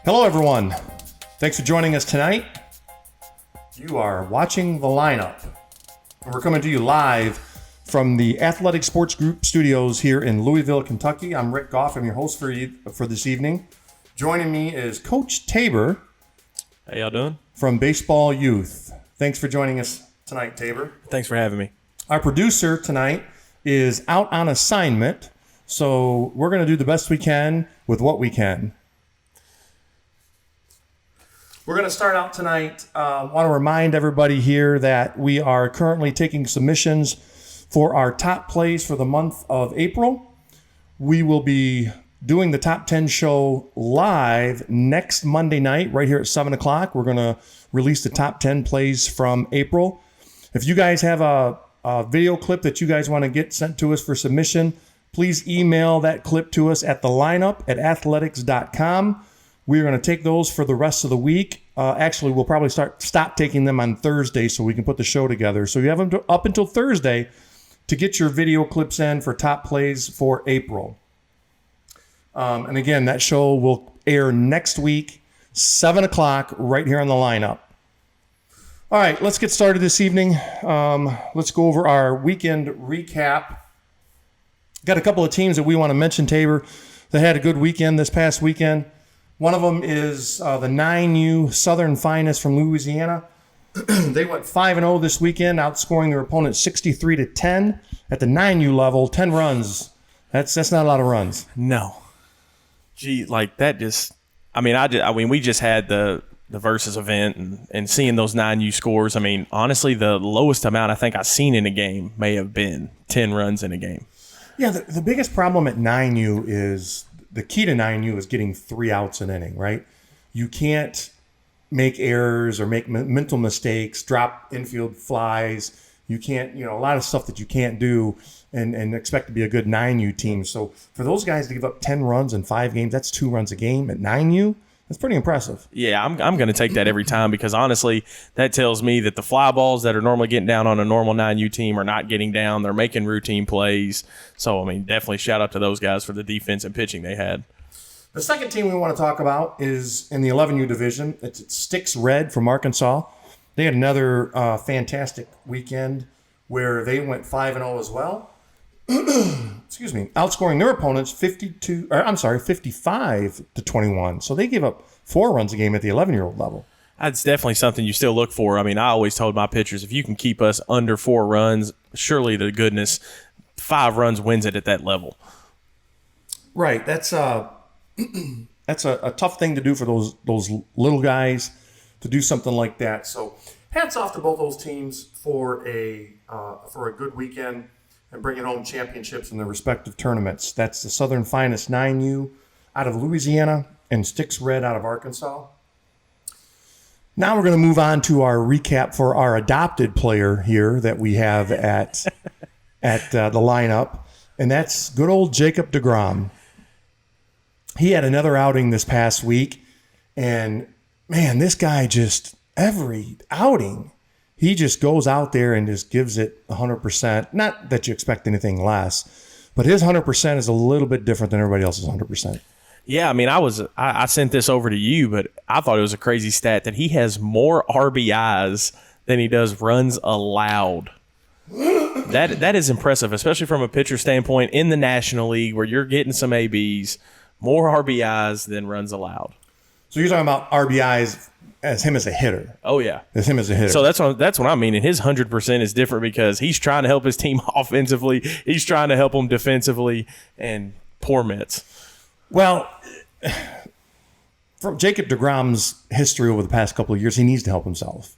Hello, everyone. Thanks for joining us tonight. You are watching The Lineup. We're coming to you live from the Athletic Sports Group studios here in Louisville, Kentucky. I'm Rick Goff. I'm your host for this evening. Joining me is Coach Tabor. How y'all doing? From Baseball Youth. Thanks for joining us tonight, Tabor. Thanks for having me. Our producer tonight is out on assignment, so we're going to do the best we can with what we can. We're going to start out tonight. I want to remind everybody here that we are currently taking submissions for our top plays for the month of April. We will be doing the top 10 show live next Monday night right here at 7 o'clock. We're going to release the top 10 plays from April. If you guys have a video clip that you guys want to get sent to us for submission, please email that clip to us at thelineup@athletics.com. We're going to take those for the rest of the week. Actually, we'll probably stop taking them on Thursday so we can put the show together. So you have them up until Thursday to get your video clips in for top plays for April. And again, that show will air next week, 7 o'clock, right here on The Lineup. All right, let's get started this evening. Let's go over our weekend recap. Got a couple of teams that we want to mention, Tabor, that had a good weekend this past weekend. One of them is the 9U Southern Finest from Louisiana. They went 5-0 this weekend, outscoring their opponent 63-10 at the 9U level. 10 runs. That's not a lot of runs. No. Gee, like that just. I mean, we just had the Versus event and seeing those 9U scores. I mean, honestly, the lowest amount I think I've seen in a game may have been 10 runs in a game. Yeah, the biggest problem at 9U is. The key to 9U is getting 3 outs an inning, right? You can't make errors or make mental mistakes, drop infield flies. You can't, a lot of stuff that you can't do and expect to be a good 9U team. So for those guys to give up 10 runs in 5 games, that's 2 runs a game at 9U. That's pretty impressive. Yeah, I'm going to take that every time because, honestly, that tells me that the fly balls that are normally getting down on a normal 9U team are not getting down. They're making routine plays. So, I mean, definitely shout out to those guys for the defense and pitching they had. The second team we want to talk about is in the 11U division. It's Stixx Red from Arkansas. They had another fantastic weekend where they went 5-0 as well. Excuse me, outscoring their opponents 55-21. So they gave up 4 runs a game at the 11-year-old level. That's definitely something you still look for. I mean, I always told my pitchers, if you can keep us under 4 runs, surely to goodness, 5 runs wins it at that level. Right. That's a tough thing to do for those little guys to do something like that. So hats off to both those teams for a good weekend and bringing home championships in their respective tournaments. That's the Southern Finest 9U out of Louisiana and Stixx Red out of Arkansas. Now we're going to move on to our recap for our adopted player here that we have at the lineup, and that's good old Jacob Degrom. He had another outing this past week, and man, this guy just every outing, he just goes out there and just gives it 100%. Not that you expect anything less, but his 100% is a little bit different than everybody else's 100%. Yeah, I mean, I sent this over to you, but I thought it was a crazy stat that he has more RBIs than he does runs allowed. That is impressive, especially from a pitcher standpoint in the National League where you're getting some ABs, more RBIs than runs allowed. So you're talking about RBIs as him as a hitter. Oh, yeah. As him as a hitter. So that's what I mean. And his 100% is different because he's trying to help his team offensively. He's trying to help them defensively. And poor Mets. Well, from Jacob Degrom's history over the past couple of years, he needs to help himself.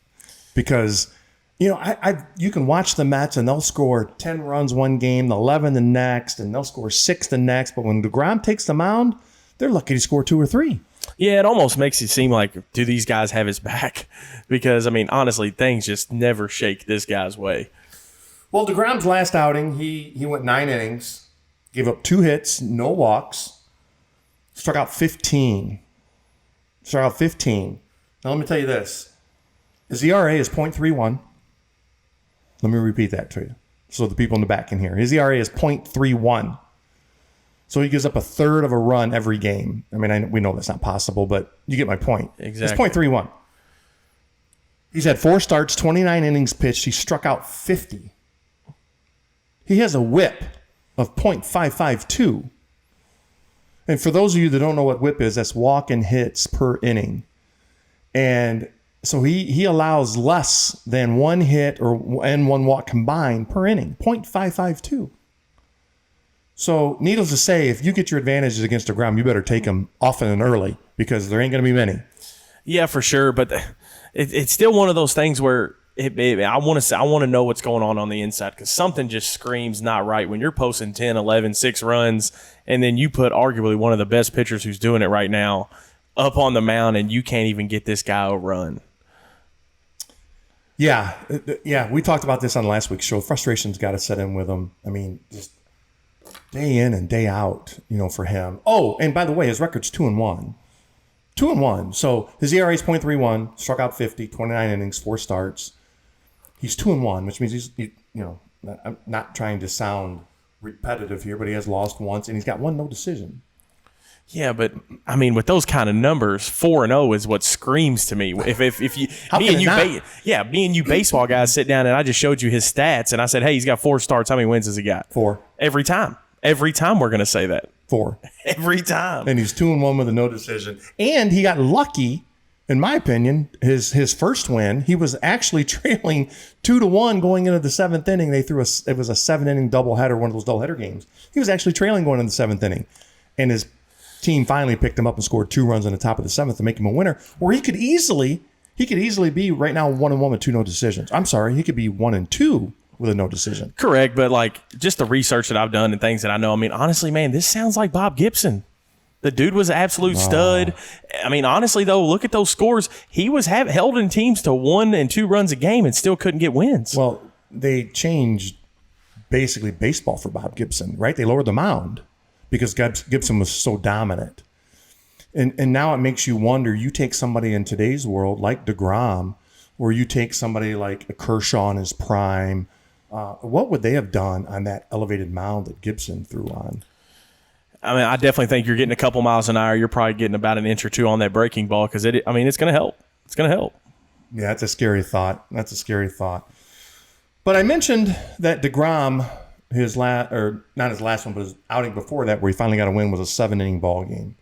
Because, you can watch the Mets and they'll score 10 runs one game, 11 the next, and they'll score 6 the next. But when Degrom takes the mound, they're lucky to score 2 or 3. Yeah, it almost makes it seem like, do these guys have his back? Because, I mean, honestly, things just never shake this guy's way. Well, Degrom's last outing, he went 9 innings, gave up 2 hits, no walks, struck out 15. Now, let me tell you this. His ERA is .31. Let me repeat that to you so the people in the back can hear. His ERA is .31. So he gives up a third of a run every game. I mean, we know that's not possible, but you get my point. Exactly. It's .31. He's had 4 starts, 29 innings pitched. He struck out 50. He has a whip of .552. And for those of you that don't know what whip is, that's walk and hits per inning. And so he allows less than 1 hit and 1 walk combined per inning, .552. So needless to say, if you get your advantages against Degrom, you better take them often and early because there ain't going to be many. Yeah, for sure. But it's still one of those things where I want to know what's going on the inside because something just screams not right when you're posting 10, 11, 6 runs, and then you put arguably one of the best pitchers who's doing it right now up on the mound, and you can't even get this guy a run. Yeah, we talked about this on last week's show. Frustration's got to set in with him. I mean, just day in and day out, for him. Oh, and by the way, his record's 2-1. 2-1. So his ERA is .31, struck out 50, 29 innings, 4 starts. He's 2-1, which means he's, I'm not trying to sound repetitive here, but he has lost once and he's got 1 no decision. Yeah, but I mean, with those kind of numbers, 4-0 is what screams to me. If you, me and you baseball guys sit down and I just showed you his stats and I said, hey, he's got 4 starts. How many wins has he got? 4. Every time we're going to say that. 4. Every time. And he's 2-1 with a no decision. And he got lucky, in my opinion, his first win. He was actually trailing 2-1 going into the 7th inning. It was a 7-inning doubleheader, one of those doubleheader games. He was actually trailing going into the 7th inning. And his team finally picked him up and scored 2 runs in the top of the 7th to make him a winner, where he could easily be right now 1-1 with 2 no decisions. I'm sorry, he could be 1-2 with a no decision. Correct, but like just the research that I've done and things that I know, I mean, honestly, man, this sounds like Bob Gibson. The dude was an absolute stud. I mean, honestly, though, look at those scores. He was held in teams to 1 and 2 runs a game and still couldn't get wins. Well, they changed basically baseball for Bob Gibson, right? They lowered the mound because Gibson was so dominant. And now it makes you wonder, you take somebody in today's world like Degrom, or you take somebody like a Kershaw in his prime, what would they have done on that elevated mound that Gibson threw on? I mean, I definitely think you're getting a couple miles an hour. You're probably getting about an inch or 2 on that breaking ball because it's going to help. It's going to help. Yeah, that's a scary thought. But I mentioned that Degrom, not his last one, but his outing before that, where he finally got a win, was a 7-inning ball game.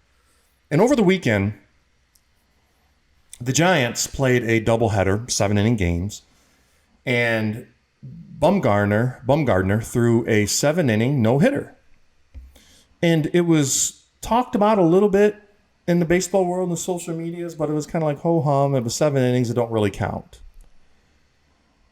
And over the weekend, the Giants played a doubleheader, 7-inning games, and Bumgardner threw a 7-inning no-hitter. And it was talked about a little bit in the baseball world and the social medias, but it was kind of like ho-hum. It was 7 innings that don't really count.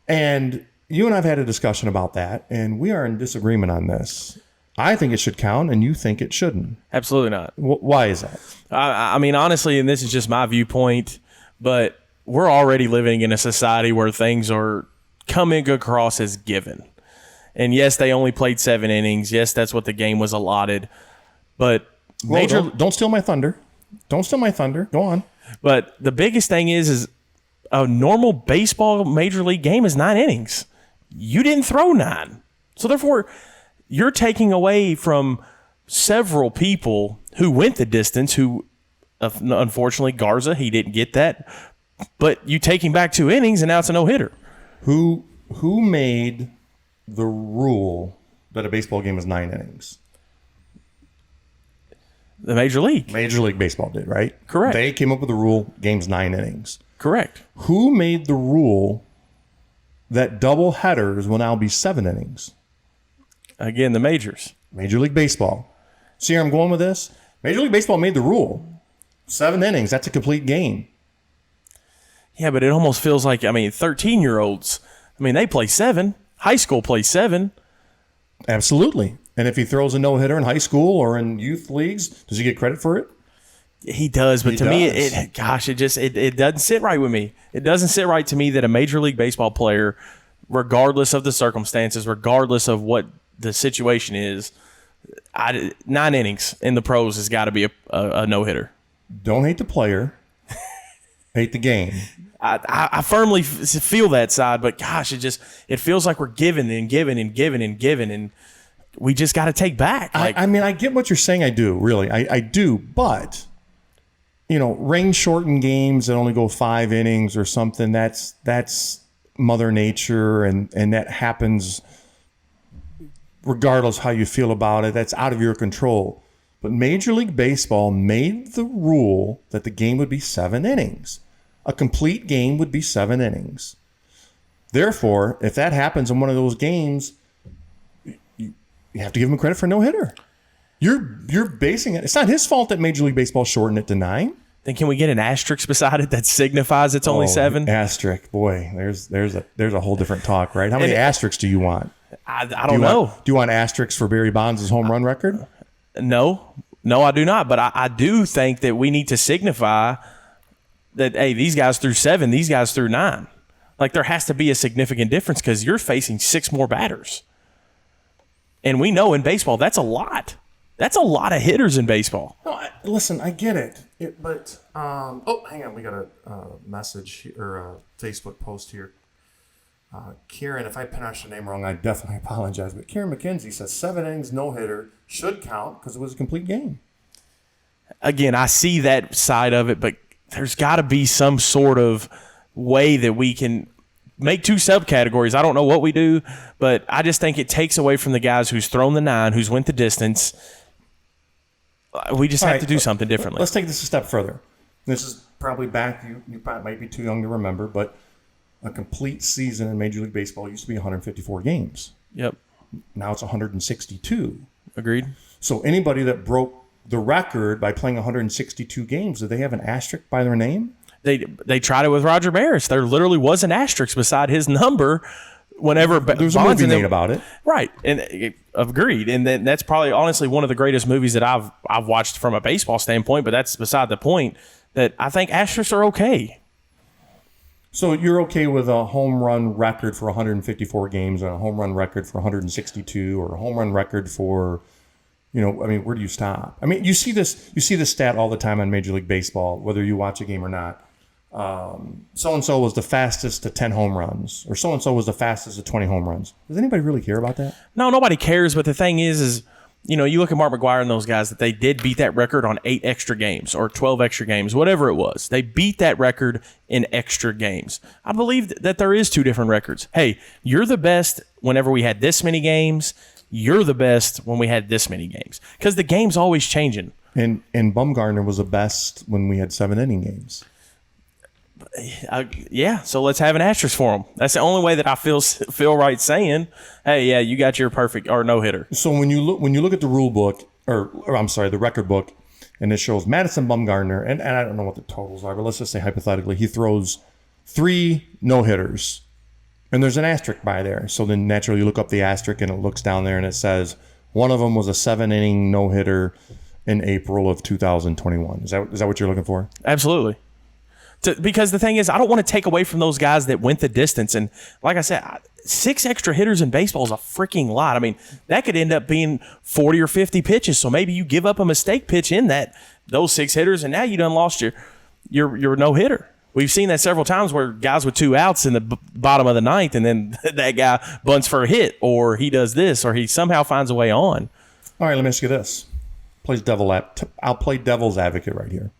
And you and I have had a discussion about that, and we are in disagreement on this. I think it should count, and you think it shouldn't. Absolutely not. Why is that? I mean, honestly, and this is just my viewpoint, but we're already living in a society where things are coming across as given. And yes, they only played 7 innings. Yes, that's what the game was allotted. But don't steal my thunder. Don't steal my thunder. Go on. But the biggest thing is a normal baseball major league game is 9 innings. You didn't throw 9. So therefore, you're taking away from several people who went the distance, who unfortunately Garza, he didn't get that. But you take him back 2 innings and now it's a no-hitter. Who made the rule that a baseball game is 9 innings? The Major League. Major League Baseball did, right? Correct. They came up with the rule, game's 9 innings. Correct. Who made the rule that double headers will now be 7 innings? Again, the majors. Major League Baseball. See where I'm going with this? Major League Baseball made the rule. 7 innings, that's a complete game. Yeah, but it almost feels like, 13-year-olds, they play 7. High school plays 7. Absolutely. And if he throws a no-hitter in high school or in youth leagues, does he get credit for it? He does, but to me, it doesn't sit right with me. It doesn't sit right to me that a Major League Baseball player, regardless of the circumstances, regardless of what the situation is, 9 innings in the pros has got to be a no-hitter. Don't hate the player. Hate the game. I firmly feel that side, but gosh, it feels like we're giving and giving and giving and giving. And we just got to take back. Like, I mean, I get what you're saying. I do, really. I do. But, rain-shortened games that only go 5 innings or something, that's Mother Nature, and that happens regardless how you feel about it. That's out of your control. But Major League Baseball made the rule that the game would be 7 innings. A complete game would be 7 innings. Therefore, if that happens in one of those games, you have to give him credit for no-hitter. You're basing it. It's not his fault that Major League Baseball shortened it to 9. Then can we get an asterisk beside it that signifies it's only 7? Asterisk, boy, there's a whole different talk, right? How many asterisks do you want? I don't know. Do you want asterisks for Barry Bonds' home run record? No, I do not. But I do think that we need to signify that, hey, these guys threw 7, these guys threw 9. Like, there has to be a significant difference because you're facing 6 more batters. And we know in baseball, that's a lot. That's a lot of hitters in baseball. No, listen, I get it. But hang on. We got a message or a Facebook post here. Kieran, if I pronounced your name wrong, I definitely apologize. But Kieran McKenzie says 7 innings, no-hitter should count because it was a complete game. Again, I see that side of it, but there's got to be some sort of way that we can make 2 subcategories. I don't know what we do, but I just think it takes away from the guys who's thrown the 9, who's went the distance. We just have to do something differently. Let's take this a step further. This is probably back. You probably might be too young to remember, but a complete season in Major League Baseball used to be 154 games. Yep. Now it's 162. Agreed. So anybody that broke the record by playing 162 games, did they have an asterisk by their name? They tried it with Roger Maris. There literally was an asterisk beside his number whenever there was a movie made about it. Right. And agreed. And then that's probably honestly one of the greatest movies that I've watched from a baseball standpoint, but that's beside the point. That I think asterisks are okay. So you're okay with a home run record for 154 games and a home run record for 162 or a home run record for, where do you stop? I mean, you see this stat all the time on Major League Baseball, whether you watch a game or not. So-and-so was the fastest to 10 home runs, or so-and-so was the fastest to 20 home runs. Does anybody really care about that? No, nobody cares. But the thing is, you look at Mark McGwire and those guys that they did beat that record on 8 extra games or 12 extra games, whatever it was. They beat that record in extra games. I believe that there is 2 different records. Hey, you're the best whenever we had this many games. You're the best when we had this many games. Because the game's always changing. And Bumgarner was the best when we had 7-inning games. Yeah, so let's have an asterisk for him. That's the only way that I feel right saying, hey, yeah, you got your perfect or no hitter. So when you look at the rule book, or I'm sorry, the record book, and it shows Madison Bumgarner, and I don't know what the totals are, but let's just say hypothetically he throws 3 no hitters, and there's an asterisk by there. So then naturally you look up the asterisk and it looks down there and it says one of them was a 7-inning no hitter in April of 2021. Is that what you're looking for? Absolutely. Because the thing is, I don't want to take away from those guys that went the distance. And like I said, 6 extra hitters in baseball is a freaking lot. I mean, that could end up being 40 or 50 pitches. So maybe you give up a mistake pitch in those 6 hitters, and now you done lost your no-hitter. We've seen that several times where guys with 2 outs in the bottom of the 9th, and then that guy bunts for a hit, or he does this, or he somehow finds a way on. All right, let me ask you this. I'll play devil's advocate right here.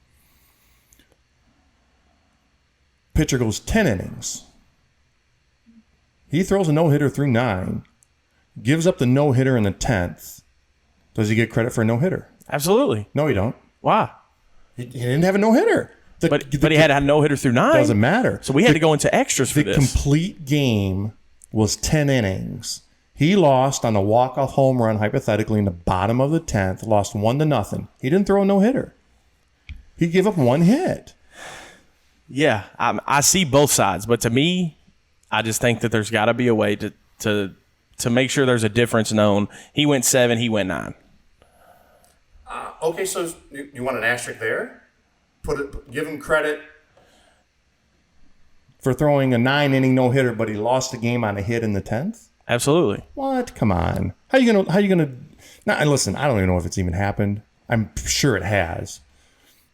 Pitcher goes 10 innings. He throws a no-hitter through 9, gives up the no-hitter in the 10th. Does he get credit for a no-hitter? Absolutely. No, he don't. Why? He didn't have a no-hitter. But he had a no-hitter through 9. Doesn't matter. So we had to go into extras for this. The complete game was 10 innings. He lost on a walk-off home run, hypothetically, in the bottom of the 10th, lost 1-0. He didn't throw a no-hitter. He gave up 1 hit. Yeah, I see both sides, but to me, I just think that there's got to be a way to make sure there's a difference known. He went 7, he went 9. Okay, so you want an asterisk there? Give him credit for throwing a 9-inning no-hitter, but he lost the game on a hit in the 10th? Absolutely. What? Come on. How you gonna? Now, and listen, I don't even know if it's even happened. I'm sure it has.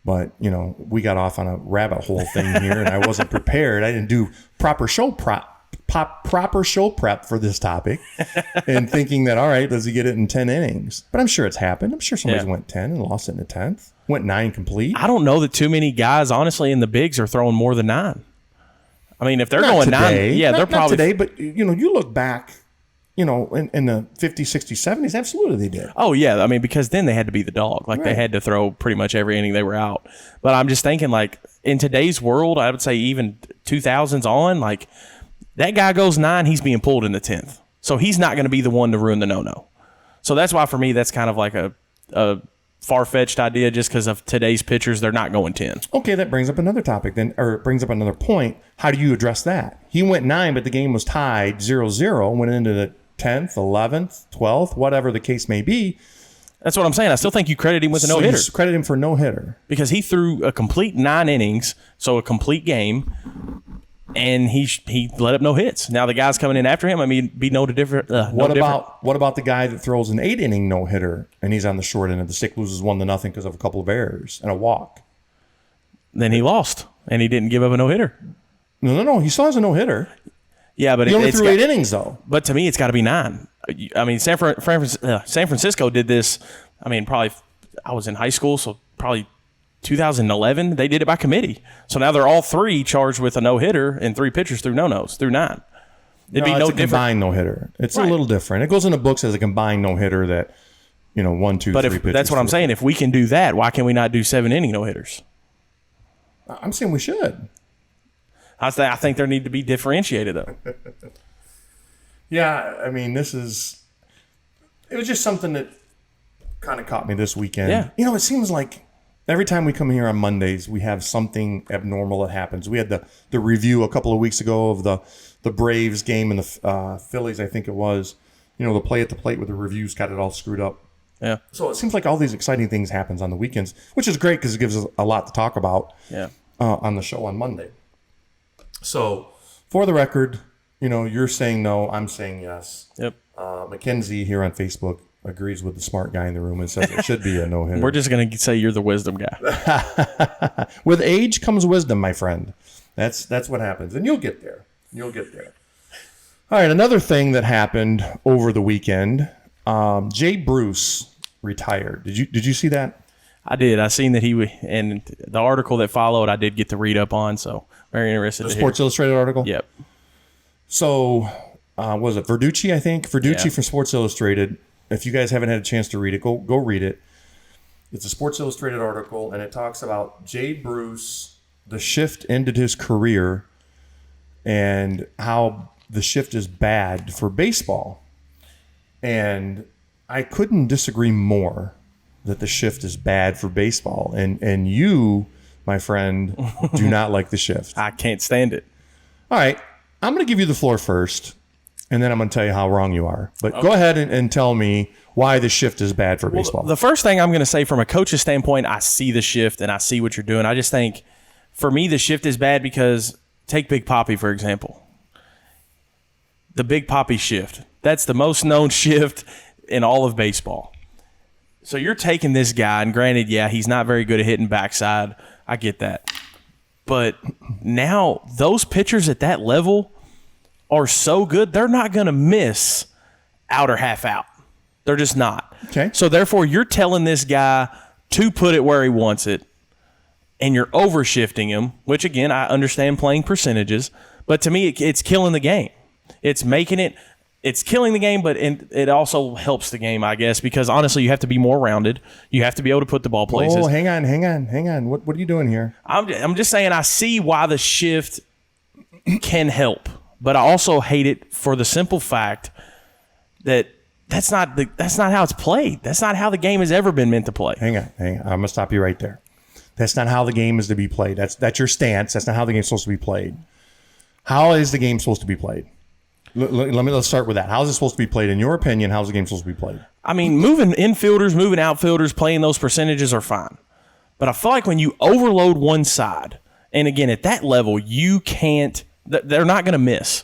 But, we got off on a rabbit hole thing here, and I wasn't prepared. I didn't do proper show proper show prep for this topic and thinking that, all right, does he get it in 10 innings? But I'm sure it's happened. I'm sure somebody's went 10 and lost it in the 10th. Went 9 complete. I don't know that too many guys, honestly, in the bigs are throwing more than 9. I mean, if they're Not going today. 9, yeah, they're probably. Not today, but, you look back, in the 50s, 60s, 70s, absolutely they did. Oh, yeah. I mean, because then they had to be the dog. Like, they had to throw pretty much every inning they were out. But I'm just thinking, like, in today's world, I would say even 2000s on, like, that guy goes 9, he's being pulled in the 10th. So he's not going to be the one to ruin the no-no. So that's why, for me, that's kind of like a far-fetched idea just because of today's pitchers. They're not going 10. Okay, that brings up another topic then, or it brings up another point. How do you address that? He went 9, but the game was tied 0-0, went into the 10th, 11th, 12th, whatever the case may be. That's what I'm saying. I still think you credit him with a no-hitter. So you credit him for no-hitter. Because he threw a complete 9 innings, so a complete game, and he let up no hits. Now the guys coming in after him, I mean, be no different. What about the guy that throws an 8-inning no-hitter and he's on the short end of the stick, loses 1-0 because of a couple of errors and a walk? Then he lost, and he didn't give up a no-hitter. No. He still has a no-hitter. Yeah, but he only threw 8 innings, though. But to me, it's got to be 9. I mean, San Francisco did this. I mean, probably I was in high school, so probably 2011. They did it by committee. So now they're all 3 charged with a no-hitter, and 3 pitchers threw no-nos, through 9. It'd be no it's a different. Combined no-hitter. It's a little different. It goes in the books as a combined no-hitter that, 1, 2, but 3 pitchers. That's what I'm saying. If we can do that, why can we not do 7-inning no-hitters? I'm saying we should. I think there need to be differentiated, though. Yeah, I mean, it was just something that kind of caught me this weekend. Yeah. It seems like every time we come here on Mondays, we have something abnormal that happens. We had the review a couple of weeks ago of the Braves game and the Phillies, I think it was. The play at the plate with the reviews got it all screwed up. Yeah. So it seems like all these exciting things happens on the weekends, which is great because it gives us a lot to talk about on the show on Monday. So, for the record, you're saying no, I'm saying yes. Yep. Mackenzie here on Facebook agrees with the smart guy in the room and says it should be a no-hitter. We're just going to say you're the wisdom guy. With age comes wisdom, my friend. That's what happens. And you'll get there. All right, another thing that happened over the weekend, Jay Bruce retired. Did you see that? I did. I seen that and the article that followed, I did get to read up on, so very interested. The Sports Illustrated article? Yep. So, was it Verducci, I think? Verducci from Sports Illustrated. If you guys haven't had a chance to read it, go read it. It's a Sports Illustrated article, and it talks about Jay Bruce, the shift ended his career, and how the shift is bad for baseball. And I couldn't disagree more that the shift is bad for baseball. And you, my friend, do not like the shift. I can't stand it. All right. I'm going to give you the floor first, and then I'm going to tell you how wrong you are. But go ahead and tell me why the shift is bad for baseball. The first thing I'm going to say from a coach's standpoint, I see the shift and I see what you're doing. I just think, for me, the shift is bad because, take Big Papi, for example. The Big Papi shift. That's the most known shift in all of baseball. So you're taking this guy, and granted, he's not very good at hitting backside. I get that. But now those pitchers at that level are so good, they're not going to miss out or half out. They're just not. Okay. So therefore, you're telling this guy to put it where he wants it, and you're overshifting him, which, again, I understand playing percentages, but to me, it's killing the game. It's killing the game, but it also helps the game, I guess, because honestly, you have to be more rounded. You have to be able to put the ball places. Oh, hang on. What are you doing here? I'm just saying I see why the shift can help, but I also hate it for the simple fact that that's not how it's played. That's not how the game has ever been meant to play. Hang on. I'm going to stop you right there. That's not how the game is to be played. That's your stance. That's not how the game's supposed to be played. How is the game supposed to be played? Let's start with that. How is it supposed to be played? In your opinion, how's the game supposed to be played? I mean, moving infielders, moving outfielders, playing those percentages are fine. But I feel like when you overload one side, and again, at that level, you can't, they're not going to miss.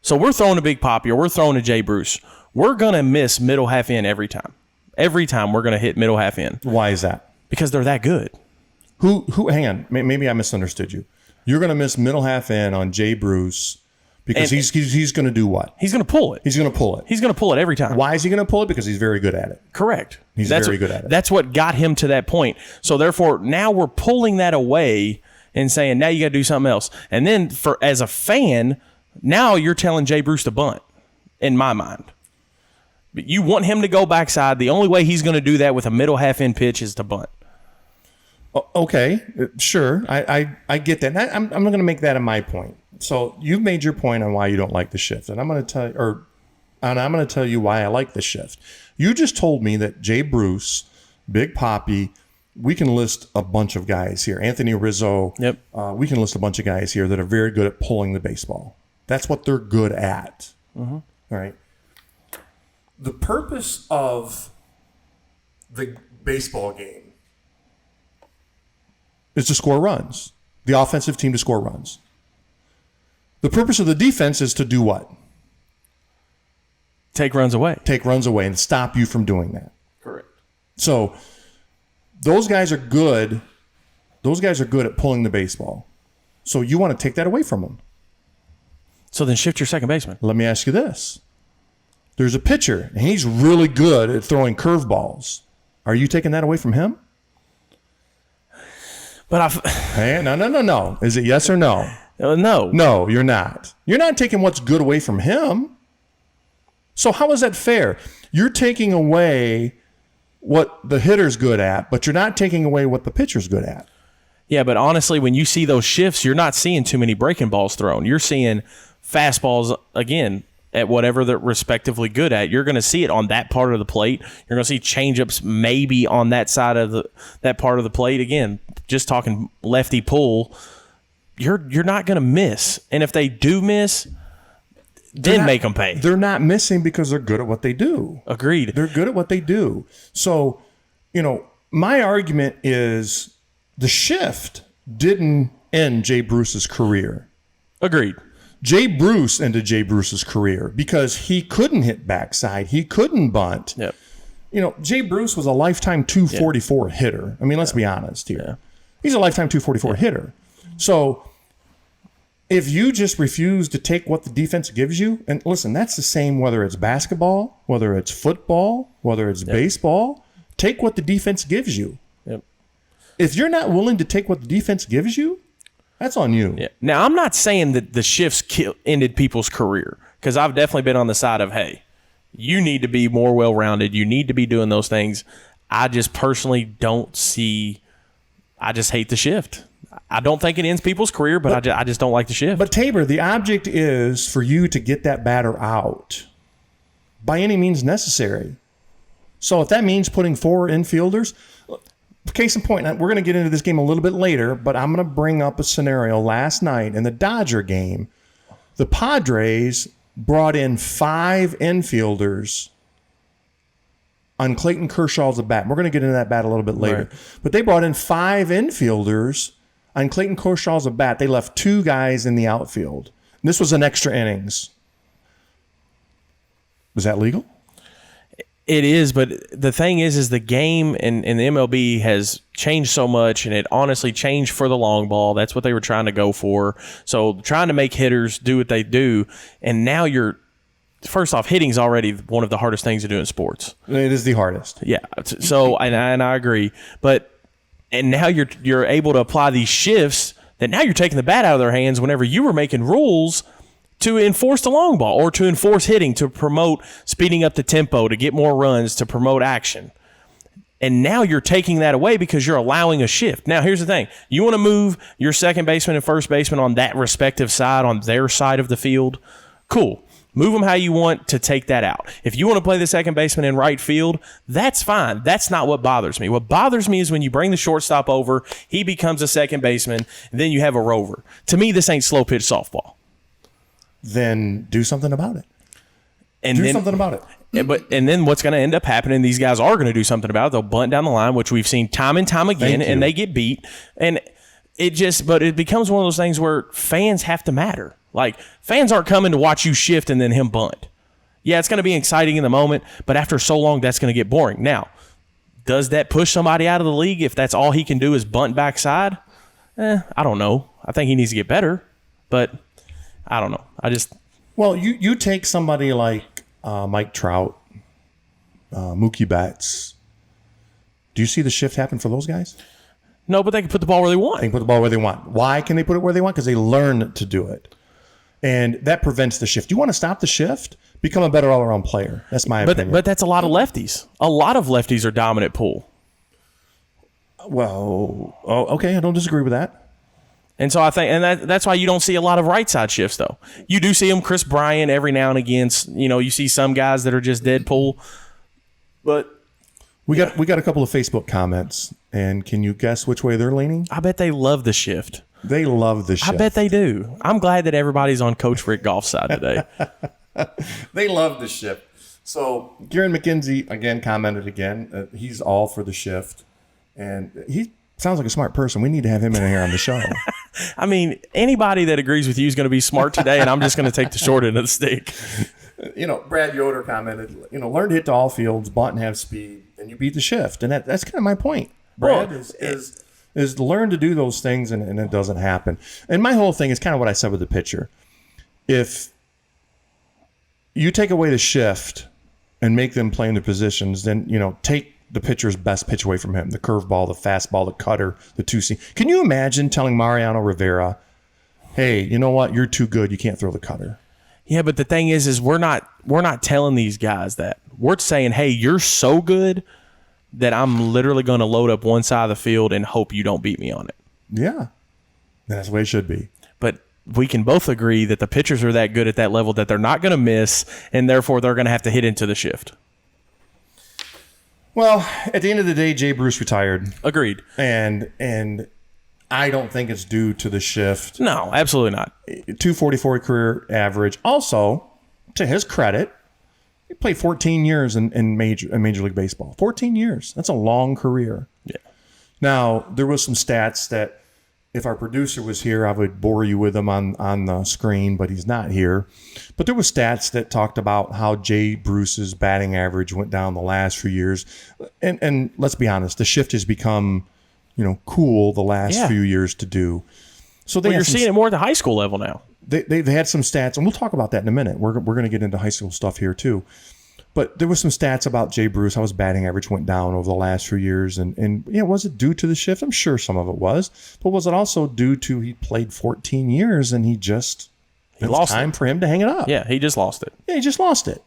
So we're throwing a Big Papi or we're throwing a Jay Bruce. We're going to miss middle half in every time. Every time we're going to hit middle half in. Why is that? Because they're that good. Who? Hang on. Maybe I misunderstood you. You're going to miss middle half in on Jay Bruce Because he's going to do what? He's going to pull it. He's going to pull it. He's going to pull it every time. Why is he going to pull it? Because he's very good at it. Correct. He's very good at it. That's what got him to that point. So therefore, now we're pulling that away and saying, now you got to do something else. And then as a fan, now you're telling Jay Bruce to bunt, in my mind. But you want him to go backside. The only way he's going to do that with a middle half end pitch is to bunt. Okay, sure. I get that. I'm not going to make that my point. So you've made your point on why you don't like the shift, and I'm going to tell you why I like the shift. You just told me that Jay Bruce, Big Papi, we can list a bunch of guys here. Anthony Rizzo. Yep. We can list a bunch of guys here that are very good at pulling the baseball. That's what they're good at. Mm-hmm. All right. The purpose of the baseball game is to score runs. The offensive team to score runs. The purpose of the defense is to do what? Take runs away. Take runs away and stop you from doing that. Correct. So those guys are good. Those guys are good at pulling the baseball. So you want to take that away from them. So then shift your second baseman. Let me ask you this. There's a pitcher, and he's really good at throwing curveballs. Are you taking that away from him? But Hey, no. Is it yes or no? No. No, you're not. You're not taking what's good away from him. So how is that fair? You're taking away what the hitter's good at, but you're not taking away what the pitcher's good at. Yeah, but honestly, when you see those shifts, you're not seeing too many breaking balls thrown. You're seeing fastballs, again, at whatever they're respectively good at. You're going to see it on that part of the plate. You're going to see changeups maybe on that side of that part of the plate. Again, just talking lefty pull, you're not going to miss. And if they do miss, then make them pay. They're not missing because they're good at what they do. Agreed. They're good at what they do. So, my argument is the shift didn't end Jay Bruce's career. Agreed. Jay Bruce ended Jay Bruce's career because he couldn't hit backside. He couldn't bunt. Yep. Jay Bruce was a lifetime 244 hitter. I mean, let's be honest here. Yeah. He's a lifetime 244 hitter. So if you just refuse to take what the defense gives you, and listen, that's the same whether it's basketball, whether it's football, whether it's baseball, take what the defense gives you. Yep. If you're not willing to take what the defense gives you, that's on you. Yeah. Now, I'm not saying that the shifts ended people's career, because I've definitely been on the side of, hey, you need to be more well-rounded. You need to be doing those things. I just personally don't see – I just hate the shift. I don't think it ends people's career, but I just don't like the shift. But, Tabor, the object is for you to get that batter out by any means necessary. So if that means putting 4 infielders – case in point, we're going to get into this game a little bit later, but I'm going to bring up a scenario. Last night in the Dodger game, the Padres brought in 5 infielders on Clayton Kershaw's bat. We're going to get into that bat a little bit later. Right. But they brought in 5 infielders on Clayton Kershaw's bat. They left 2 guys in the outfield. This was an extra innings. Was that legal? It is, but the thing is the game and the MLB has changed so much, and it honestly changed for the long ball. That's what they were trying to go for. So trying to make hitters do what they do, and now first off, hitting's already one of the hardest things to do in sports. It is the hardest. Yeah. So and I agree, and now you're able to apply these shifts that now you're taking the bat out of their hands whenever you were making rules to enforce the long ball or to enforce hitting, to promote speeding up the tempo, to get more runs, to promote action. And now you're taking that away because you're allowing a shift. Now, here's the thing. You want to move your second baseman and first baseman on that respective side, on their side of the field? Cool. Move them how you want to take that out. If you want to play the second baseman in right field, that's fine. That's not what bothers me. What bothers me is when you bring the shortstop over, he becomes a second baseman, and then you have a rover. To me, this ain't slow pitch softball. Then do something about it. And do something about it. And then what's going to end up happening, these guys are going to do something about it. They'll bunt down the line, which we've seen time and time again, and they get beat. And but it becomes one of those things where fans have to matter. Like, fans aren't coming to watch you shift and then him bunt. Yeah, it's going to be exciting in the moment, but after so long, that's going to get boring. Now, does that push somebody out of the league if that's all he can do is bunt backside? I don't know. I think he needs to get better, but I don't know. Well, you take somebody like Mike Trout, Mookie Betts. Do you see the shift happen for those guys? No, but they can put the ball where they want. They can put the ball where they want. Why can they put it where they want? Because they learn to do it. And that prevents the shift. You want to stop the shift? Become a better all-around player. That's my opinion. But that's a lot of lefties. A lot of lefties are dominant pull. Well, okay, I don't disagree with that. And so I think, and that's why you don't see a lot of right side shifts, though. You do see them, Chris Bryant, every now and again. You see some guys that are just dead pull. But we got a couple of Facebook comments, and can you guess which way they're leaning? I bet they love the shift. They love the shift. I bet they do. I'm glad that everybody's on Coach Rick Goff's side today. They love the shift. So Garen McKenzie again commented again. He's all for the shift, and he sounds like a smart person. We need to have him in here on the show. I mean, anybody that agrees with you is going to be smart today, and I'm just going to take the short end of the stick. Brad Yoder commented, learn to hit to all fields, bunt and have speed, and you beat the shift. And that's kind of my point. Brad is learn to do those things, and it doesn't happen. And my whole thing is kind of what I said with the pitcher. If you take away the shift and make them play in their positions, then, take the pitcher's best pitch away from him, the curveball, the fastball, the cutter, the two-seam. Can you imagine telling Mariano Rivera, hey, you know what? You're too good. You can't throw the cutter. Yeah, but the thing is we're not telling these guys that. We're saying, hey, you're so good that I'm literally going to load up one side of the field and hope you don't beat me on it. Yeah. That's the way it should be. But we can both agree that the pitchers are that good at that level that they're not going to miss, and therefore they're going to have to hit into the shift. Well, at the end of the day, Jay Bruce retired. Agreed. And I don't think it's due to the shift. No, absolutely not. 244 career average. Also, to his credit, he played 14 years in Major League Baseball. 14 years. That's a long career. Yeah. Now, there was some stats that if our producer was here, I would bore you with them on the screen, but he's not here. But there was stats that talked about how Jay Bruce's batting average went down the last few years. And let's be honest, the shift has become, cool the last few years to do. So you're seeing it more at the high school level now. They've had some stats, and we'll talk about that in a minute. We're going to get into high school stuff here too. But there was some stats about Jay Bruce, how his batting average went down over the last few years. And was it due to the shift? I'm sure some of it was. But was it also due to he played 14 years and he lost time for him to hang it up? Yeah, he just lost it. Yeah, he just lost it.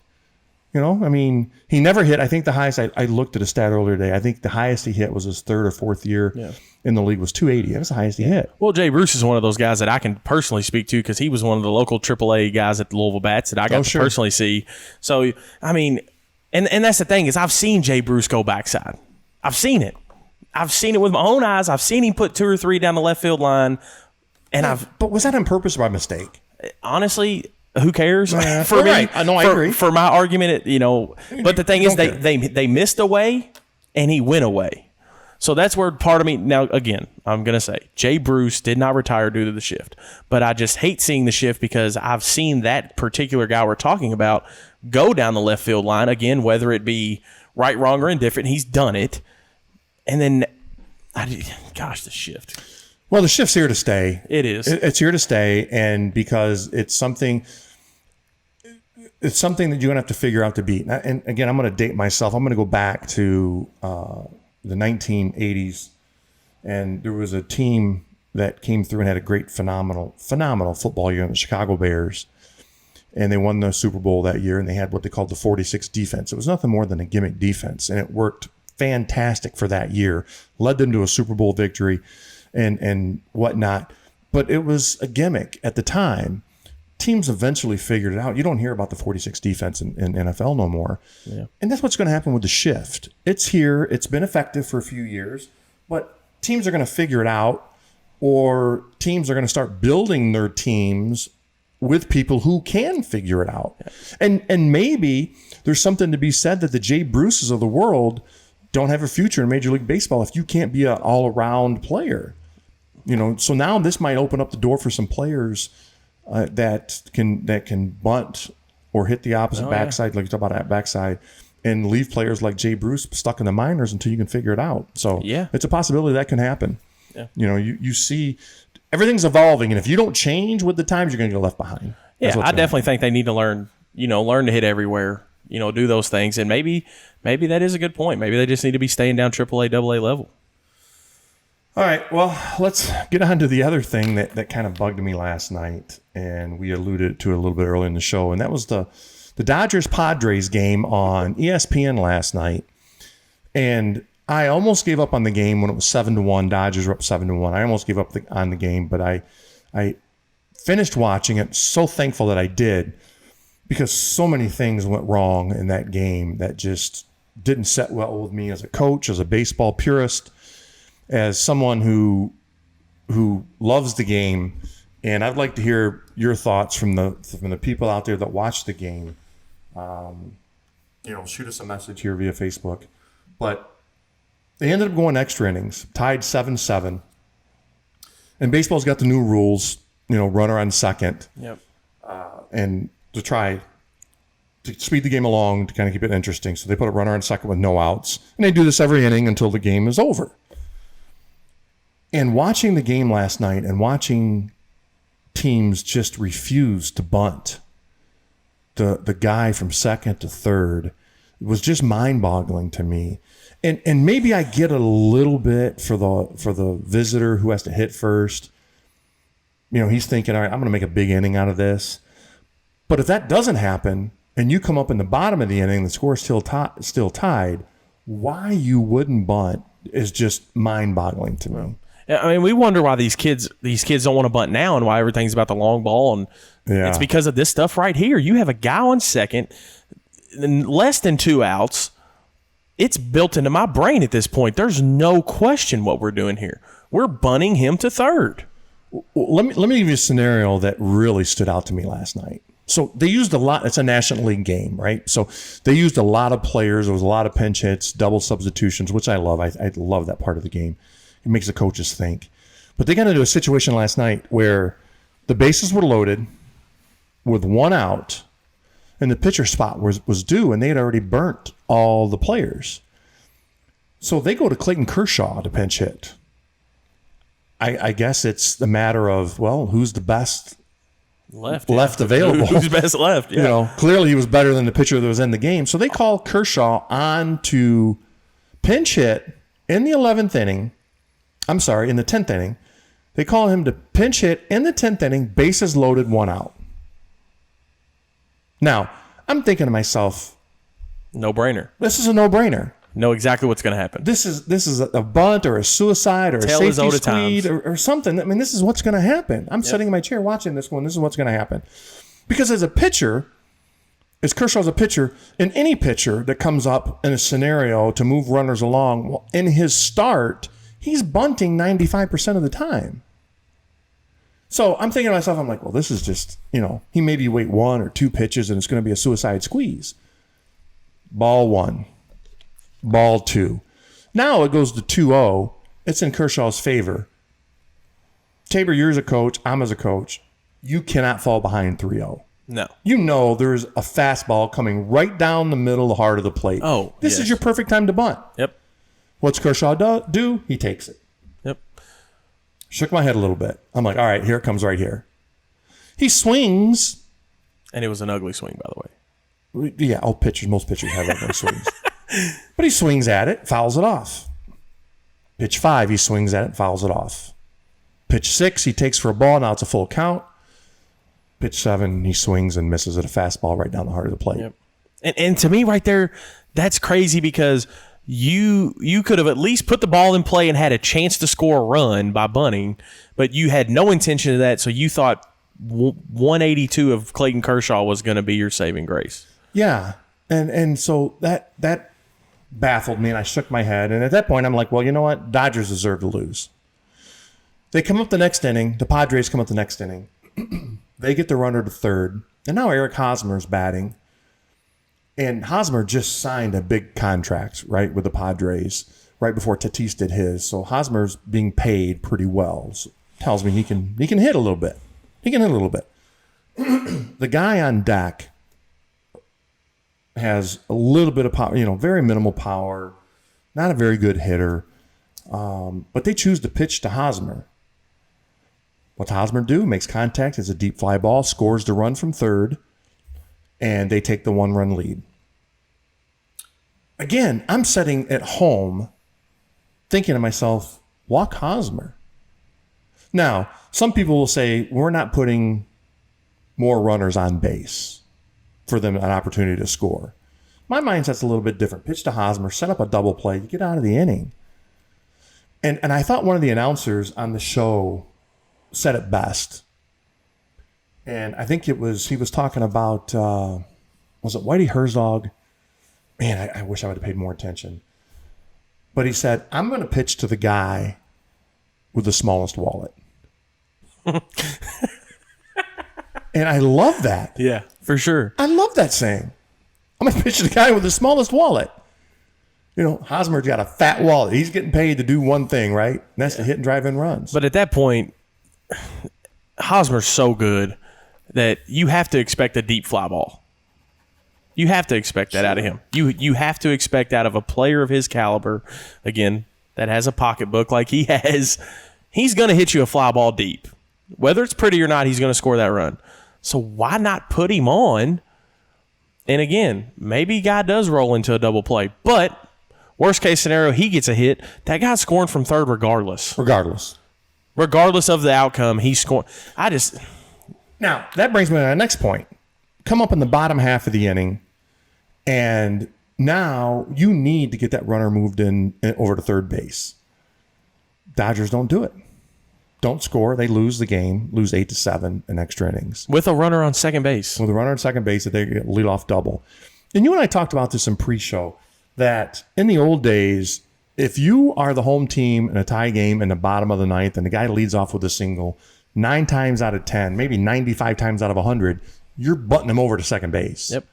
He never hit. I think the highest, I looked at a stat earlier today. I think the highest he hit was his third or fourth year in the league was 280. That was the highest he hit. Well, Jay Bruce is one of those guys that I can personally speak to because he was one of the local AAA guys at the Louisville Bats that I got to personally see. So, and that's the thing is I've seen Jay Bruce go backside. I've seen it. I've seen it with my own eyes. I've seen him put 2 or 3 down the left field line. But was that on purpose or by mistake? Honestly, who cares? For me, right. I agree. For my argument, but the thing is they missed away and he went away. So that's where part of me, now again, I'm going to say Jay Bruce did not retire due to the shift, but I just hate seeing the shift because I've seen that particular guy we're talking about go down the left field line again, whether it be right, wrong, or indifferent. He's done it. And then, the shift. Well, the shift's here to stay. It is. It's here to stay, and because it's something that you're going to have to figure out to beat. And again, I'm going to date myself. I'm going to go back to the 1980s, and there was a team that came through and had a great, phenomenal football year, the Chicago Bears, and they won the Super Bowl that year, and they had what they called the 46 defense. It was nothing more than a gimmick defense, and it worked fantastic for that year, led them to a Super Bowl victory and whatnot. But it was a gimmick at the time. Teams eventually figured it out. You don't hear about the 46 defense in NFL no more. Yeah. And that's what's going to happen with the shift. It's here. It's been effective for a few years, but teams are going to figure it out, or teams are going to start building their teams with people who can figure it out. Yeah. And maybe there's something to be said that the Jay Bruces of the world don't have a future in Major League Baseball if you can't be an all-around player. So now this might open up the door for some players that can bunt or hit the opposite backside, like you talk about that backside, and leave players like Jay Bruce stuck in the minors until you can figure it out. So it's a possibility that can happen. Yeah. You see everything's evolving, and if you don't change with the times, you're going to get left behind. Yeah, I definitely think they need to learn to hit everywhere, do those things. And maybe that is a good point. Maybe they just need to be staying down AAA, AA level. All right, well, let's get on to the other thing that kind of bugged me last night, and we alluded to it a little bit earlier in the show, and that was the Dodgers-Padres game on ESPN last night. And I almost gave up on the game when it was 7-1. Dodgers were up 7-1. I almost gave up on the game, but I finished watching it. So thankful that I did, because so many things went wrong in that game that just didn't set well with me as a coach, as a baseball purist, as someone who loves the game. And I'd like to hear your thoughts from the people out there that watch the game. Shoot us a message here via Facebook. But they ended up going extra innings, tied 7-7. And baseball's got the new rules, runner on second. Yep. And to try to speed the game along, to kind of keep it interesting. So they put a runner on second with no outs. And they do this every inning until the game is over. And watching the game last night and watching teams just refuse to bunt the guy from second to third was just mind-boggling to me. And maybe I get a little bit for the visitor who has to hit first. He's thinking, all right, I'm going to make a big inning out of this. But if that doesn't happen and you come up in the bottom of the inning, the score is still tied, why you wouldn't bunt is just mind-boggling to me. I mean, we wonder why these kids don't want to bunt now, and why everything's about the long ball, and it's because of this stuff right here. You have a guy on second, less than 2 outs. It's built into my brain at this point. There's no question what we're doing here. We're bunting him to third. Let me give you a scenario that really stood out to me last night. So they used a lot. It's a National League game, right? So they used a lot of players. There was a lot of pinch hits, double substitutions, which I love. I love that part of the game. It makes the coaches think. But they got into a situation last night where the bases were loaded with 1 out, and the pitcher spot was due, and they had already burnt all the players. So they go to Clayton Kershaw to pinch hit. I guess it's the matter of, well, who's the best left available? Who's best left? Yeah. Clearly he was better than the pitcher that was in the game. So they call Kershaw on to pinch hit in the 11th inning. I'm sorry, in the 10th inning. They call him to pinch hit in the 10th inning, bases loaded, 1 out. Now, I'm thinking to myself, no-brainer. This is a no-brainer. Know exactly what's going to happen. This is a bunt or a suicide or a safety squeeze or something. I mean, this is what's going to happen. I'm sitting in my chair watching this one. This is what's going to happen. Because as a pitcher, as Kershaw's a pitcher, and any pitcher that comes up in a scenario to move runners along, well, in his start, he's bunting 95% of the time. So I'm thinking to myself, I'm like, well, this is just, he maybe wait 1 or 2 pitches and it's going to be a suicide squeeze. Ball 1. Ball 2. Now it goes to 2-0. It's in Kershaw's favor. Tabor, you're as a coach. I'm as a coach. You cannot fall behind 3-0. No. There's a fastball coming right down the middle, the heart of the plate. Oh, This is your perfect time to bunt. Yep. What's Kershaw do? He takes it. Yep. Shook my head a little bit. I'm like, all right, here it comes right here. He swings. And it was an ugly swing, by the way. Yeah, most pitchers have ugly swings. But he swings at it, fouls it off. Pitch 5, he swings at it, fouls it off. Pitch 6, he takes for a ball. Now it's a full count. Pitch 7, he swings and misses at a fastball right down the heart of the plate. Yep. And to me right there, that's crazy because you could have at least put the ball in play and had a chance to score a run by bunting, but you had no intention of that, so you thought 182 of Clayton Kershaw was going to be your saving grace. Yeah. And so that baffled me, and I shook my head. And at that point, I'm like, well, you know what? Dodgers deserve to lose. They come up the next inning. The Padres come up the next inning. They get the runner to third. And now Eric Hosmer's batting. And Hosmer just signed a big contract, right, with the Padres right before Tatis did his. So Hosmer's being paid pretty well. So tells me he can hit a little bit. He can hit a little bit. The guy on deck has a little bit of power, very minimal power, not a very good hitter. But they choose to pitch to Hosmer. What's Hosmer do? Makes contact. It's a deep fly ball. Scores the run from third. And they take the 1-run lead. Again, I'm sitting at home thinking to myself, walk Hosmer. Now, some people will say, we're not putting more runners on base for them an opportunity to score. My mindset's a little bit different. Pitch to Hosmer, set up a double play, you get out of the inning. And I thought one of the announcers on the show said it best. And I think he was talking about, was it Whitey Herzog? Man, I wish I would have paid more attention. But he said, I'm going to pitch to the guy with the smallest wallet. And I love that. Yeah, for sure. I love that saying. I'm going to pitch to the guy with the smallest wallet. You know, Hosmer's got a fat wallet. He's getting paid to do one thing, right? And that's to hit and drive in runs. But at that point, Hosmer's so good that you have to expect a deep fly ball. You have to expect that out of him. You have to expect out of a player of his caliber, again, that has a pocketbook like he has, he's going to hit you a fly ball deep. Whether it's pretty or not, he's going to score that run. So why not put him on? And again, maybe guy does roll into a double play, but worst case scenario, he gets a hit. That guy's scoring from third regardless. Regardless of the outcome, he's scoring. Now, that brings me to the next point. Come up in the bottom half of the inning, and now you need to get that runner moved in over to third base. Dodgers don't do it. Don't score. They lose the game, lose 8-7 in extra innings. With a runner on second base. With a runner on second base, that they get a leadoff double. And you and I talked about this in pre-show, that in the old days, if you are the home team in a tie game in the bottom of the ninth and the guy leads off with a single, 9 times out of 10, maybe 95 times out of 100, you're butting him over to second base. Yep.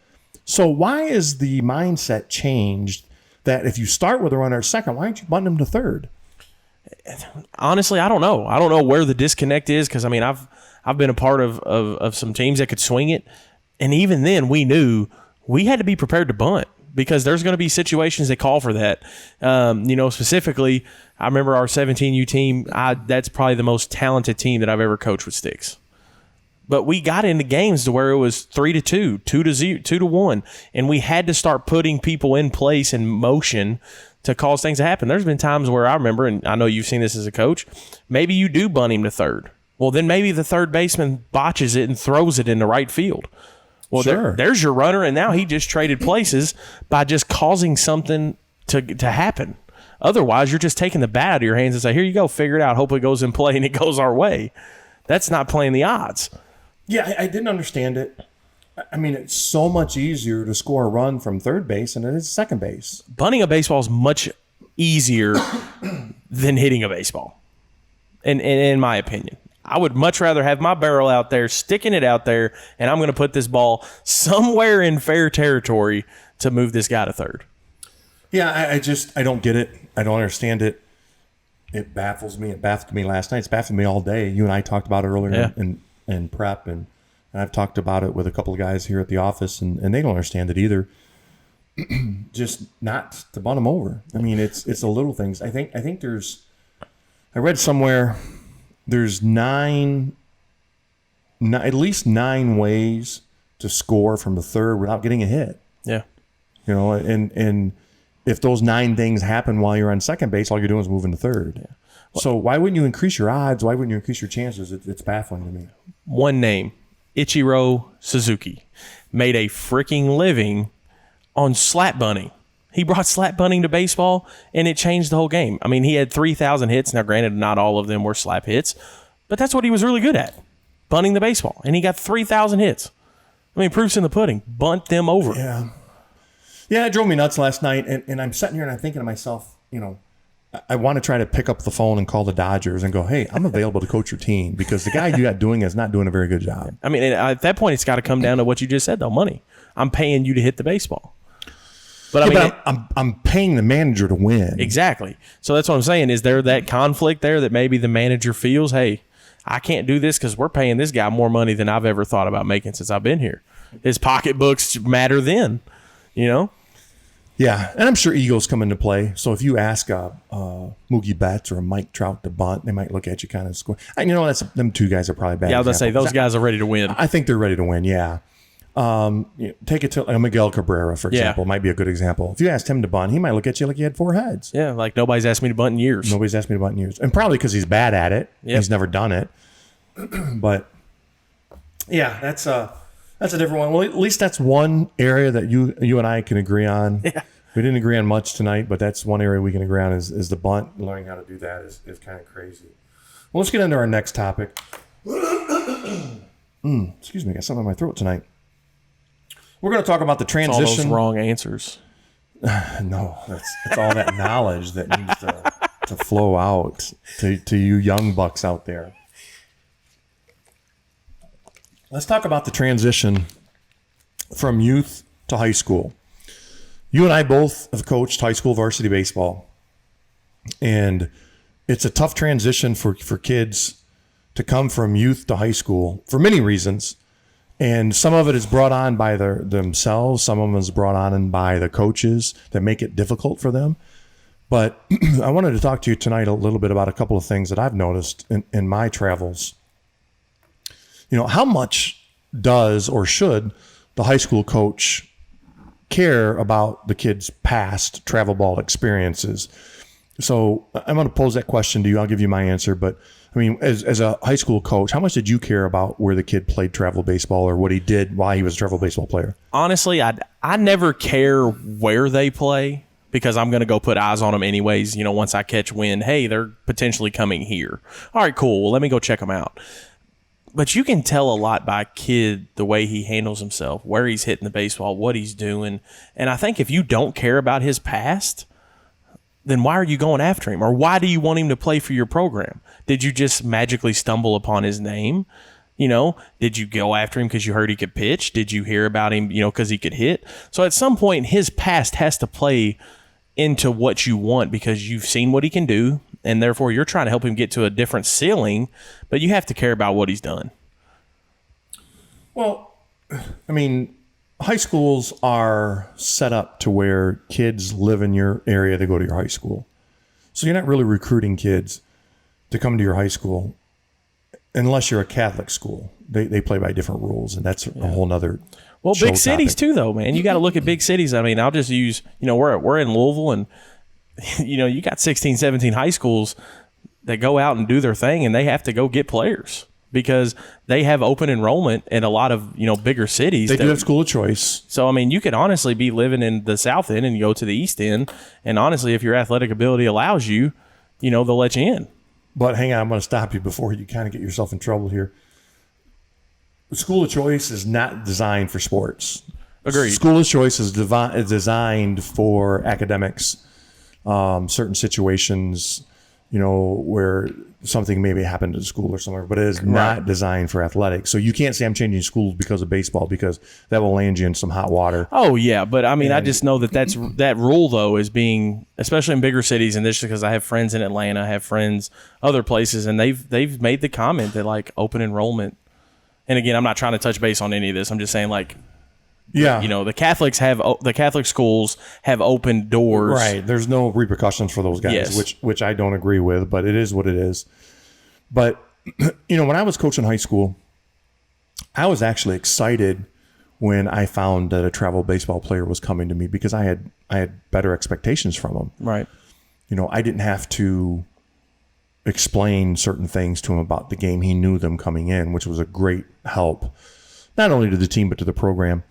So why is the mindset changed that if you start with a runner at second, why aren't you butting him to third? Honestly, I don't know. I don't know where the disconnect is because, I mean, I've been a part of some teams that could swing it, and even then we knew we had to be prepared to bunt because there's going to be situations that call for that. Specifically, I remember our 17U team. That's probably the most talented team that I've ever coached with Stixx. But we got into games to where it was 3-2, 2-0, 2-1, and we had to start putting people in place and motion to cause things to happen. There's been times where I remember, and I know you've seen this as a coach, maybe you do bunt him to third. Well, then maybe the third baseman botches it and throws it into right field. Well, sure. There's your runner, and now he just traded places by just causing something to happen. Otherwise, you're just taking the bat out of your hands and say, here you go, figure it out, hope it goes in play, and it goes our way. That's not playing the odds. Yeah, I didn't understand it. I mean, it's so much easier to score a run from third base than it is second base. Bunting a baseball is much easier than hitting a baseball, in my opinion. I would much rather have my barrel out there, sticking it out there, and I'm going to put this ball somewhere in fair territory to move this guy to third. Yeah, I don't get it. I don't understand it. It baffles me. It baffled me last night. It's baffled me all day. You and I talked about it earlier in prep, and I've talked about it with a couple of guys here at the office, and they don't understand it either. Just not to bunt them over. I mean, it's the little things. I think I read somewhere there's at least 9 ways to score from the third without getting a hit. Yeah. You know, and if those 9 things happen while you're on second base, all you're doing is moving to third. Yeah. So why wouldn't you increase your odds? Why wouldn't you increase your chances? It's baffling to me. One name, Ichiro Suzuki, made a freaking living on slat bunting. He brought slat bunting to baseball, and it changed the whole game. I mean, he had 3,000 hits. Now, granted, not all of them were slap hits, but that's what he was really good at, bunting the baseball. And he got 3,000 hits. I mean, proof's in the pudding. Bunt them over. Yeah, it drove me nuts last night, and I'm sitting here and I'm thinking to myself, you know, I want to try to pick up the phone and call the Dodgers and go, hey, I'm available to coach your team because the guy you got doing is not doing a very good job. I mean, at that point, it's got to come down to what you just said, though, money. I'm paying you to hit the baseball. But I'm paying the manager to win. Exactly. So that's what I'm saying. Is there that conflict there that maybe the manager feels, hey, I can't do this because we're paying this guy more money than I've ever thought about making since I've been here. His pocketbooks matter then, you know? Yeah, and I'm sure egos come into play. So if you ask a Mookie Betts or a Mike Trout to bunt, they might look at you kind of square. And them two guys are probably bad. Yeah, I was going to say, examples. those guys are ready to win. I think they're ready to win, yeah. Take it to Miguel Cabrera, for example, might be a good example. If you asked him to bunt, he might look at you like you had 4 heads. Yeah, like nobody's asked me to bunt in years. Nobody's asked me to bunt in years. And probably because he's bad at it. Yep. He's never done it. But, yeah, that's a different one. Well, at least that's one area that you and I can agree on. Yeah. We didn't agree on much tonight, but that's one area we can agree on is the bunt. Learning how to do that is kind of crazy. Well, let's get into our next topic. Excuse me, I got something in my throat tonight. We're going to talk about the transition. All those wrong answers. No, it's all that knowledge that needs to flow out to you young bucks out there. Let's talk about the transition from youth to high school. You and I both have coached high school varsity baseball, and it's a tough transition for kids to come from youth to high school for many reasons. And some of it is brought on by themselves. Some of it is brought on by the coaches that make it difficult for them. But I wanted to talk to you tonight a little bit about a couple of things that I've noticed in my travels. How much does or should the high school coach care about the kids' past travel ball experiences? So I'm going to pose that question to you. I'll give you my answer. But I mean, as a high school coach, how much did you care about where the kid played travel baseball or what he did while he was a travel baseball player? Honestly, I never care where they play because I'm going to go put eyes on them anyways. Once I catch wind, hey, they're potentially coming here. All right, cool. Well, let me go check them out. But you can tell a lot by a kid, the way he handles himself, where he's hitting the baseball, what he's doing. And I think if you don't care about his past, then why are you going after him? Or why do you want him to play for your program? Did you just magically stumble upon his name? Did you go after him because you heard he could pitch? Did you hear about him, because he could hit? So at some point, his past has to play into what you want because you've seen what he can do, and therefore you're trying to help him get to a different ceiling, but you have to care about what he's done. Well, I mean, high schools are set up to where kids live in your area to go to your high school. So you're not really recruiting kids to come to your high school unless you're a Catholic school. They play by different rules, and that's a whole nother big cities too, though, man. You got to look at big cities. I mean, I'll just use, we're in Louisville, and, you got 16, 17 high schools that go out and do their thing, and they have to go get players because they have open enrollment in a lot of, thigger cities. They do have school of choice. So, I mean, you could honestly be living in the South End and you go to the East End, and honestly, if your athletic ability allows you, they'll let you in. But hang on, I'm going to stop you before you kind of get yourself in trouble here. School of choice is not designed for sports. Agreed. School of choice is designed for academics, certain situations, where something maybe happened at school or somewhere, but it is not designed for athletics. So you can't say I'm changing schools because of baseball because that will land you in some hot water. Oh, yeah. But I mean, I just know that rule, though, is being, especially in bigger cities, and this is because I have friends in Atlanta, I have friends other places, and they've made the comment that, like, open enrollment. And again, I'm not trying to touch base on any of this. I'm just saying, like, the Catholic schools have opened doors. Right. There's no repercussions for those guys, which I don't agree with, but it is what it is. But, when I was coaching high school, I was actually excited when I found that a travel baseball player was coming to me because I had better expectations from him. Right. I didn't have to explain certain things to him about the game. He knew them coming in, which was a great help, not only to the team, but to the program.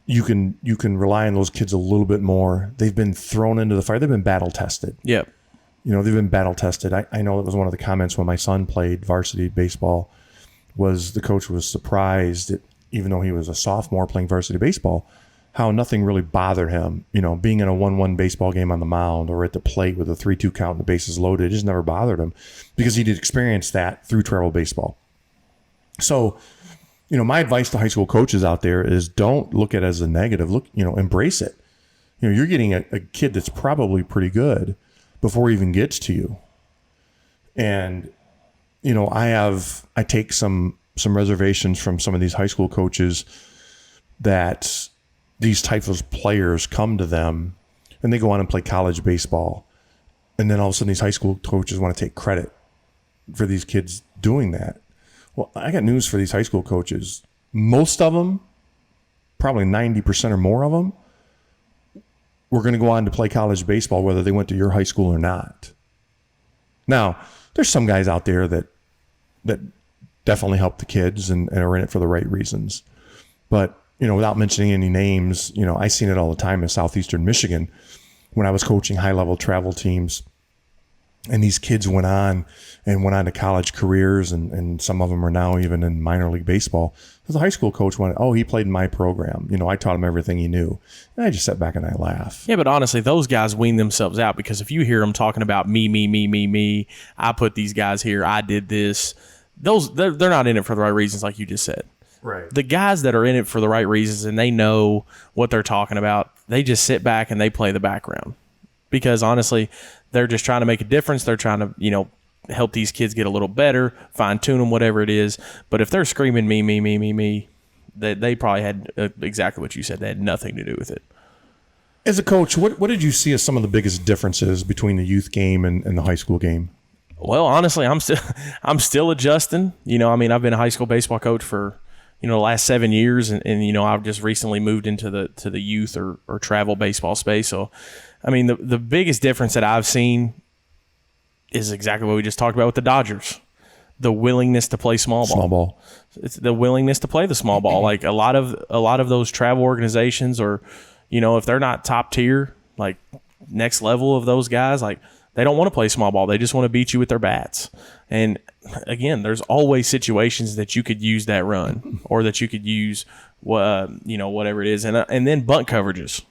You can rely on those kids a little bit more. They've been thrown into the fire. They've been battle tested. Yep. They've been battle tested. I know it was one of the comments when my son played varsity baseball was the coach was surprised that even though he was a sophomore playing varsity baseball, how nothing really bothered him. Being in a 1-1 baseball game on the mound or at the plate with a 3-2 count and the bases loaded, it just never bothered him because he did experience that through travel baseball. So, my advice to high school coaches out there is don't look at it as a negative. Look, embrace it. You're getting a kid that's probably pretty good before he even gets to you. And, I take some reservations from some of these high school coaches that these types of players come to them and they go on and play college baseball. And then all of a sudden these high school coaches want to take credit for these kids doing that. Well, I got news for these high school coaches. Most of them, probably 90% or more of them, were going to go on to play college baseball, whether they went to your high school or not. Now, there's some guys out there that definitely help the kids and are in it for the right reasons. But, without mentioning any names, I seen it all the time in southeastern Michigan when I was coaching high-level travel teams. And these kids went on to college careers, and some of them are now even in minor league baseball. The high school coach went, oh, he played in my program. I taught him everything he knew. And I just sat back and I laugh. Yeah, but honestly, those guys wean themselves out, because if you hear them talking about me, I put these guys here, I did this, they're not in it for the right reasons, like you just said. Right. The guys that are in it for the right reasons and they know what they're talking about, they just sit back and they play the background. Because honestly, they're just trying to make a difference. They're trying to, help these kids get a little better, fine tune them, whatever it is. But if they're screaming me, they probably had exactly what you said. They had nothing to do with it. As a coach, what did you see as some of the biggest differences between the youth game and the high school game? Well, honestly, I'm still adjusting. I've been a high school baseball coach for the last 7 years, and I've just recently moved into the youth or travel baseball space. So, the biggest difference that I've seen is exactly what we just talked about with the Dodgers. The willingness to play small ball. Small ball. It's the willingness to play the small ball. Like a lot of those travel organizations, or if they're not top tier, like next level of those guys, like they don't want to play small ball. They just want to beat you with their bats. And again, there's always situations that you could use that run, or that you could use whatever it is, and then bunt coverages.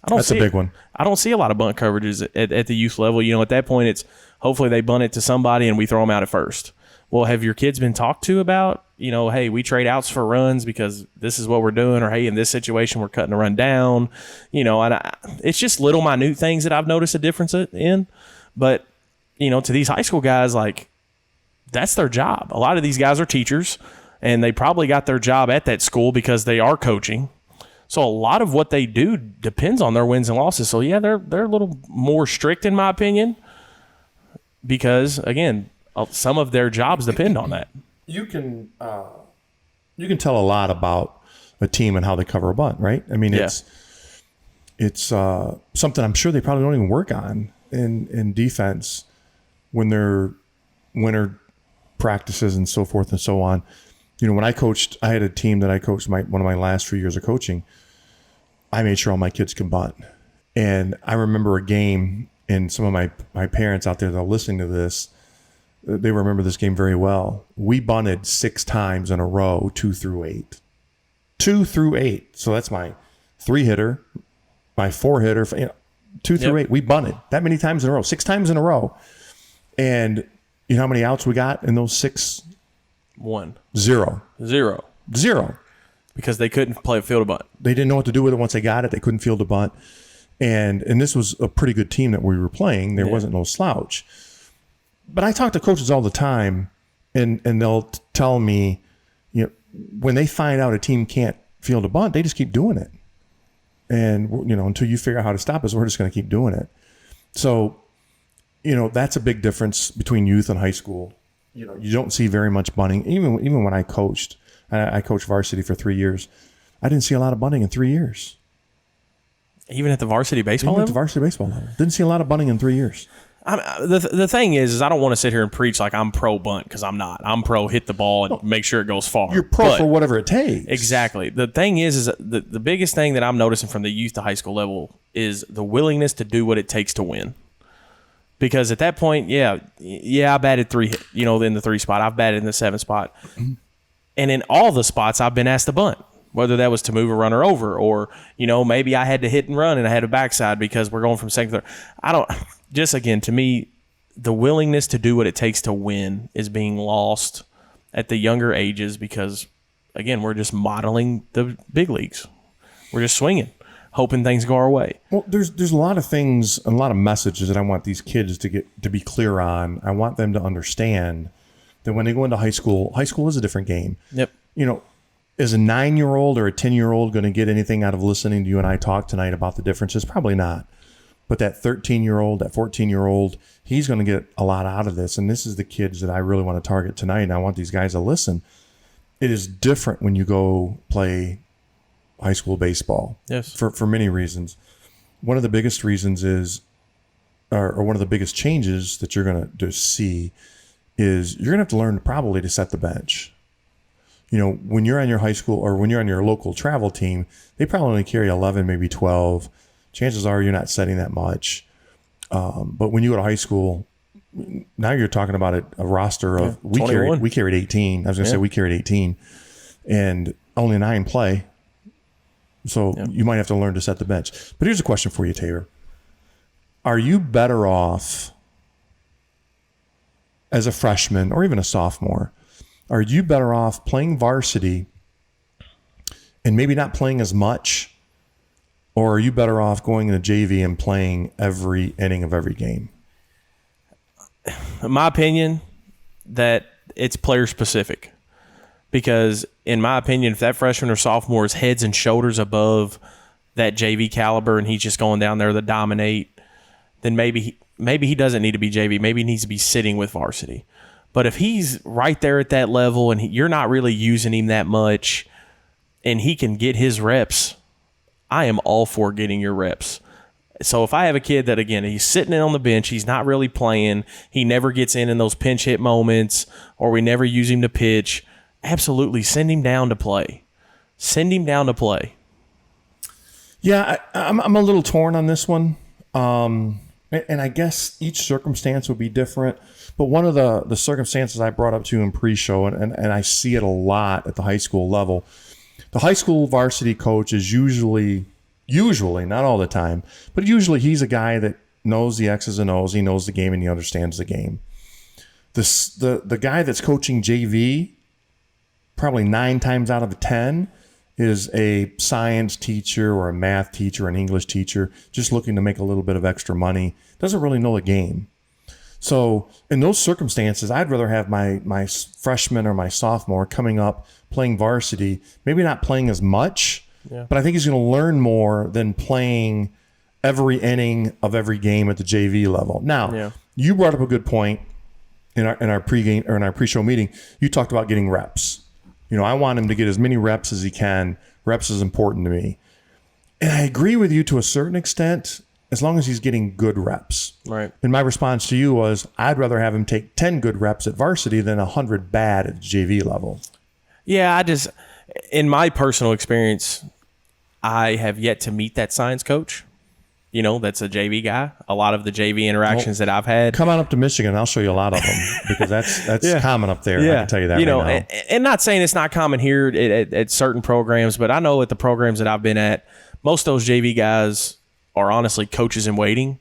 That's a big one. I don't see a lot of bunt coverages at the youth level. At that point, it's hopefully they bunt it to somebody and we throw them out at first. Well, have your kids been talked to about, hey, we trade outs for runs because this is what we're doing, or hey, in this situation, we're cutting a run down, and it's just little minute things that I've noticed a difference in. But, to these high school guys, like, that's their job. A lot of these guys are teachers, and they probably got their job at that school because they are coaching. So a lot of what they do depends on their wins and losses. So yeah, they're a little more strict in my opinion, because again, some of their jobs depend on that. You can tell a lot about a team and how they cover a bunt, right? It's something I'm sure they probably don't even work on in defense when they're winter practices and so forth and so on. When I coached, I had a team that I coached one of my last few years of coaching. I made sure all my kids could bunt. And I remember a game, and some of my parents out there that are listening to this, they remember this game very well. We bunted 6 times in a row, 2 through 8. 2 through 8. So that's my 3-hitter, my 4-hitter, 2 through 8. We bunted that many times in a row, 6 times in a row. And you know how many outs we got in those 6? 1. 0. Because they couldn't play a field of bunt. They didn't know what to do with it once they got it. They couldn't field a bunt. And this was a pretty good team that we were playing. There wasn't no slouch. But I talk to coaches all the time, and they'll tell me, when they find out a team can't field a bunt, they just keep doing it. And, until you figure out how to stop us, we're just going to keep doing it. So, that's a big difference between youth and high school. You don't see very much bunting. Even when I coached, I coached varsity for 3 years. I didn't see a lot of bunting in 3 years. Even at the varsity baseball level? At the varsity baseball level. Didn't see a lot of bunting in 3 years. The thing is I don't want to sit here and preach like I'm pro bunt, because I'm not. I'm pro hit the ball and make sure it goes far. You're pro for whatever it takes. Exactly. The thing is the biggest thing that I'm noticing from the youth to high school level is the willingness to do what it takes to win. Because at that point, I batted 3, in the 3 spot. I've batted in the 7 spot. And in all the spots, I've been asked to bunt, whether that was to move a runner over, or, maybe I had to hit and run and I had a backside because we're going from second to third. Again, to me, the willingness to do what it takes to win is being lost at the younger ages, because, again, we're just modeling the big leagues. We're just swinging, hoping things go our way. Well, there's a lot of things, a lot of messages that I want these kids to be clear on. I want them to understand that when they go into high school is a different game. Yep. Is a 9-year-old or a 10-year-old going to get anything out of listening to you and I talk tonight about the differences? Probably not. But that 13-year-old, that 14-year-old, he's going to get a lot out of this. And this is the kids that I really want to target tonight. And I want these guys to listen. It is different when you go play high school baseball. Yes. For many reasons. One of the biggest reasons is, or one of the biggest changes that you're going to see is you're going to have to learn probably to set the bench. When you're on your high school or when you're on your local travel team, they probably only carry 11, maybe 12. Chances are you're not setting that much. But when you go to high school, now you're talking about a roster of, we carried 18. I was going to say we carried 18 and only 9 play. So you might have to learn to set the bench. But here's a question for you, Taylor. Are you better off as a freshman or even a sophomore? Are you better off playing varsity and maybe not playing as much? Or are you better off going into JV and playing every inning of every game? In my opinion, that it's player specific. Because in my opinion, if that freshman or sophomore is heads and shoulders above that JV caliber and he's just going down there to dominate, then maybe he doesn't need to be JV. Maybe he needs to be sitting with varsity. But if he's right there at that level and you're not really using him that much and he can get his reps, I am all for getting your reps. So if I have a kid that, again, he's sitting in on the bench, he's not really playing, he never gets in those pinch hit moments, or we never use him to pitch, absolutely send him down to play. Send him down to play. Yeah, I'm a little torn on this one. And I guess each circumstance would be different. But one of the circumstances I brought up to you in pre-show, and I see it a lot at the high school level, the high school varsity coach is usually, not all the time, but usually he's a guy that knows the X's and O's, he knows the game, and he understands the game. The guy that's coaching JV, probably 9 times out of 10, is a science teacher or a math teacher or an English teacher just looking to make a little bit of extra money, doesn't really know the game. So in those circumstances, I'd rather have my freshman or my sophomore coming up playing varsity, maybe not playing as much, but I think he's going to learn more than playing every inning of every game at the JV level. Now, you brought up a good point in our pregame or in our pre-show meeting. You talked about getting reps. I want him to get as many reps as he can. Reps is important to me. And I agree with you to a certain extent, as long as he's getting good reps. Right. And my response to you was, I'd rather have him take 10 good reps at varsity than 100 bad at the JV level. Yeah, in my personal experience, I have yet to meet that science coach. That's a JV guy. A lot of the JV interactions that I've had. Come on up to Michigan. I'll show you a lot of them because that's common up there. I can tell you that right now. And not saying it's not common here at certain programs, but I know at the programs that I've been at, most of those JV guys are honestly coaches in waiting.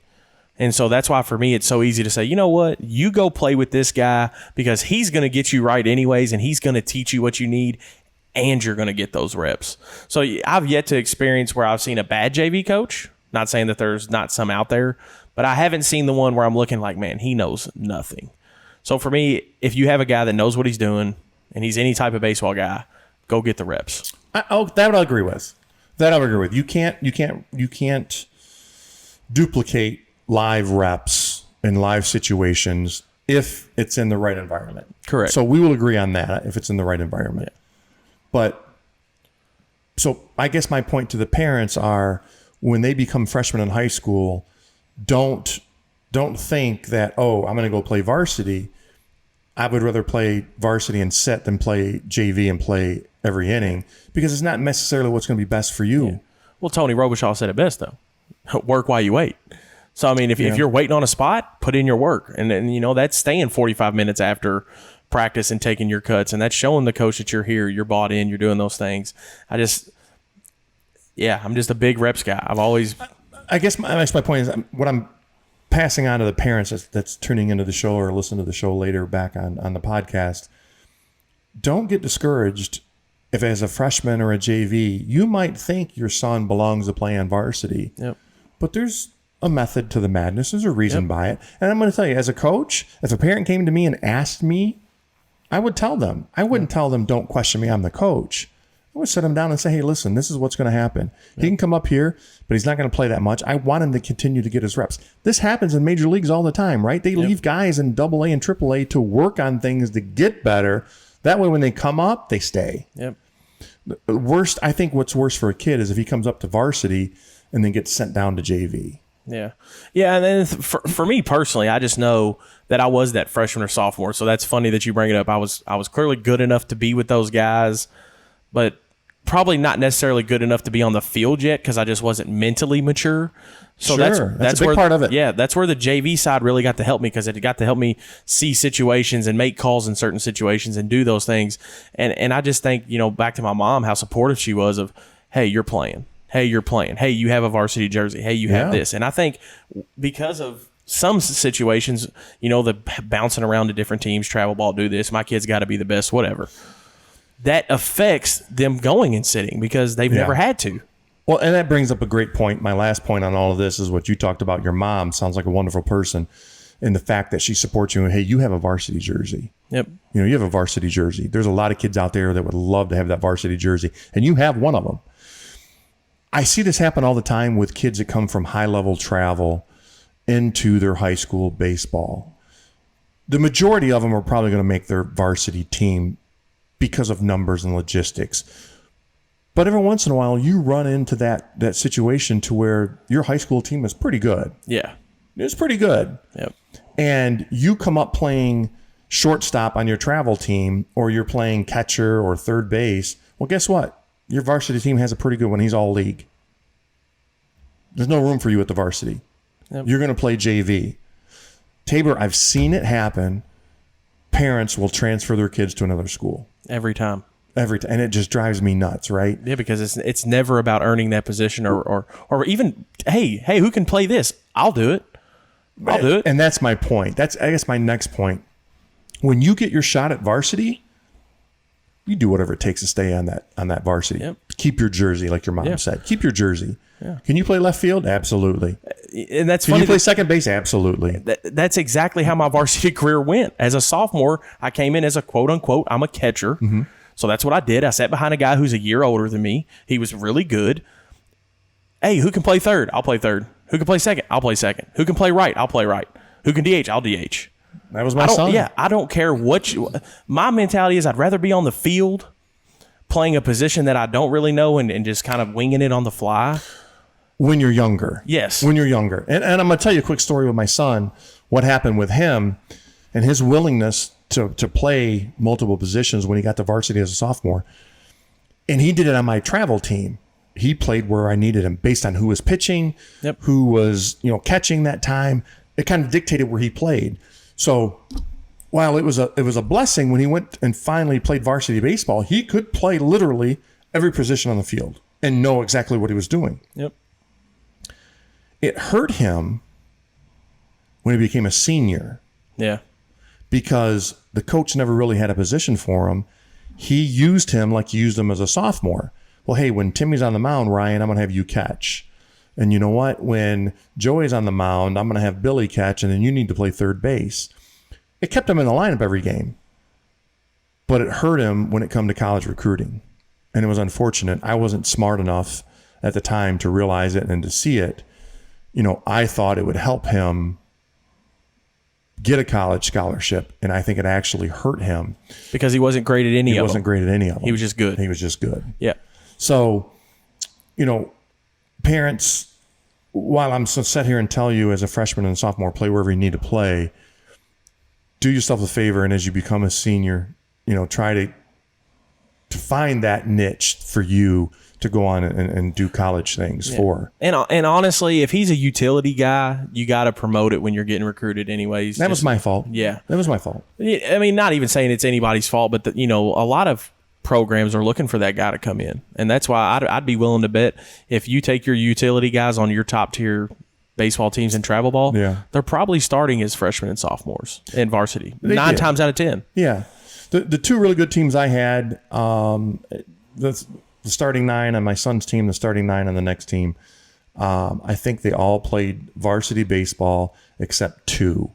And so that's why for me, it's so easy to say, you know what, you go play with this guy because he's going to get you right anyways, and he's going to teach you what you need, and you're going to get those reps. So I've yet to experience where I've seen a bad JV coach. Not saying that there's not some out there, but I haven't seen the one where I'm looking like, man, he knows nothing. So for me, if you have a guy that knows what he's doing and he's any type of baseball guy, go get the reps. That I'll agree with. You can't duplicate live reps in live situations if it's in the right environment. Correct. So we will agree on that if it's in the right environment. Yeah. But so I guess my point to the parents are, when they become freshmen in high school, don't think that, I'm going to go play varsity. I would rather play varsity and sit than play JV and play every inning, because it's not necessarily what's going to be best for you. Yeah. Well, Tony Robichaud said it best, though. Work while you wait. So, I mean, if you're waiting on a spot, put in your work. And that's staying 45 minutes after practice and taking your cuts. And that's showing the coach that you're here, you're bought in, you're doing those things. I'm just a big reps guy. I've always... I guess my point is, what I'm passing on to the parents that's tuning into the show or listening to the show later back on the podcast, don't get discouraged if as a freshman or a JV, you might think your son belongs to play on varsity. Yep. But there's a method to the madness. There's a reason by it. And I'm going to tell you, as a coach, if a parent came to me and asked me, I would tell them. I wouldn't tell them, don't question me, I'm the coach. I would sit him down and say, hey, listen, this is what's going to happen. He can come up here, but he's not going to play that much. I want him to continue to get his reps. This happens in major leagues all the time, right? They leave guys in AA and AAA to work on things to get better. That way, when they come up, they stay. Yep. The worst, I think what's worse for a kid is if he comes up to varsity and then gets sent down to JV. Yeah. Yeah. And then for me personally, I just know that I was that freshman or sophomore. So that's funny that you bring it up. I was clearly good enough to be with those guys, but probably not necessarily good enough to be on the field yet because I just wasn't mentally mature. So that's a big where, part of it. Yeah, that's where the JV side really got to help me because it got to help me see situations and make calls in certain situations and do those things. And I just think, back to my mom, how supportive she was of, hey, you're playing. Hey, you're playing. Hey, you have a varsity jersey. Hey, you have this. And I think because of some situations, the bouncing around to different teams, travel ball, do this, my kid's got to be the best, whatever. That affects them going and sitting because they've never had to. Well, and that brings up a great point. My last point on all of this is what you talked about. Your mom sounds like a wonderful person in the fact that she supports you. And, hey, you have a varsity jersey. Yep. You have a varsity jersey. There's a lot of kids out there that would love to have that varsity jersey, and you have one of them. I see this happen all the time with kids that come from high-level travel into their high school baseball. The majority of them are probably going to make their varsity team because of numbers and logistics. But every once in a while, you run into that situation to where your high school team is pretty good. Yeah. It's pretty good. Yep. And you come up playing shortstop on your travel team, or you're playing catcher or third base. Well, guess what? Your varsity team has a pretty good one. He's all league. There's no room for you at the varsity. Yep. You're going to play JV. Tabor, I've seen it happen. Parents will transfer their kids to another school. Every time. And it just drives me nuts, right? Yeah, because it's never about earning that position or even, hey, who can play this? I'll do it. I'll do it. And that's my point. That's, I guess, my next point. When you get your shot at varsity, you do whatever it takes to stay on that varsity. Yep. Keep your jersey, like your mom said. Keep your jersey. Yeah. Can you play left field? Absolutely. And that's funny. Can you play second base? Absolutely. That's exactly how my varsity career went. As a sophomore, I came in as a quote unquote, I'm a catcher. Mm-hmm. So that's what I did. I sat behind a guy who's a year older than me. He was really good. Hey, who can play third? I'll play third. Who can play second? I'll play second. Who can play right? I'll play right. Who can DH? I'll DH. That was my son. Yeah, I don't care what my mentality is. I'd rather be on the field playing a position that I don't really know and just kind of winging it on the fly. When you're younger. Yes. When you're younger. And I'm going to tell you a quick story with my son, what happened with him and his willingness to play multiple positions when he got to varsity as a sophomore. And he did it on my travel team. He played where I needed him based on who was pitching, who was, catching that time. It kind of dictated where he played. So while it was a blessing when he went and finally played varsity baseball, he could play literally every position on the field and know exactly what he was doing. Yep. It hurt him when he became a senior. Yeah. Because the coach never really had a position for him. He used him like he used him as a sophomore. Well, hey, when Timmy's on the mound, Ryan, I'm going to have you catch. And you know what? When Joey's on the mound, I'm going to have Billy catch, and then you need to play third base. It kept him in the lineup every game. But it hurt him when it come to college recruiting. And it was unfortunate. I wasn't smart enough at the time to realize it and to see it. I thought it would help him get a college scholarship, and I think it actually hurt him. Because he wasn't great at any of them. He wasn't great at any of them. He was just good. He was just good. Yeah. So, parents, while I'm sat here and tell you as a freshman and sophomore, play wherever you need to play, do yourself a favor, and as you become a senior, try to find that niche for you to go on and do college things for. And honestly, if he's a utility guy, you got to promote it when you're getting recruited anyways. That was my fault. Yeah. That was my fault. I mean, not even saying it's anybody's fault, but a lot of programs are looking for that guy to come in. And that's why I'd be willing to bet if you take your utility guys on your top tier baseball teams in travel ball, they're probably starting as freshmen and sophomores in varsity. 9 times out of 10. Yeah. The two really good teams I had, the starting 9 on my son's team, the starting 9 on the next team, I think they all played varsity baseball except 2.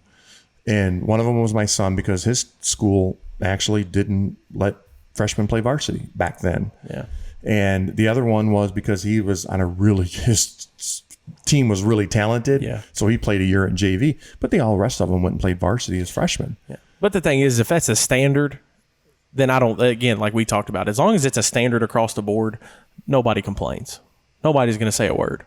And one of them was my son because his school actually didn't let freshmen play varsity back then. Yeah. And the other one was because he was on his team was really talented. Yeah. So he played a year at JV, but the rest of them went and played varsity as freshmen. Yeah. But the thing is, if that's a standard, then I don't, again, like we talked about, as long as it's a standard across the board, nobody complains. Nobody's going to say a word.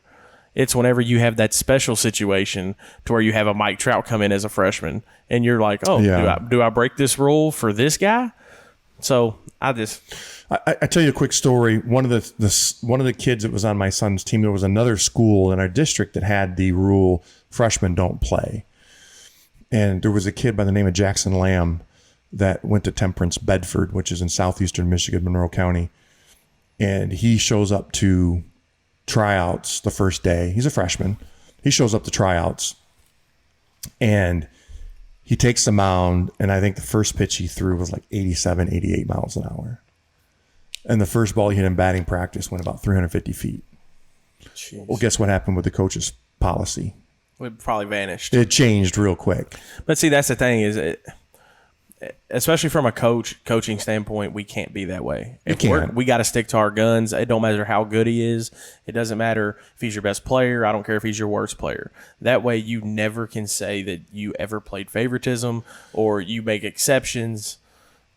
It's whenever you have that special situation to where you have a Mike Trout come in as a freshman and you're like, oh, do I break this rule for this guy? So I tell you a quick story. One of the kids that was on my son's team, there was another school in our district that had the rule freshmen don't play. And there was a kid by the name of Jackson Lamb that went to Temperance Bedford, which is in southeastern Michigan, Monroe County. And he shows up to tryouts the first day. He's a freshman. He shows up to tryouts and he takes the mound. And I think the first pitch he threw was like 87, 88 miles an hour. And the first ball he hit in batting practice went about 350 feet. Jeez. Well, guess what happened with the coach's policy? It probably vanished. It changed real quick. But see, that's the thing is, especially from a coaching standpoint, we can't be that way. We got to stick to our guns. It don't matter how good he is. It doesn't matter if he's your best player. I don't care if he's your worst player. That way, you never can say that you ever played favoritism or you make exceptions.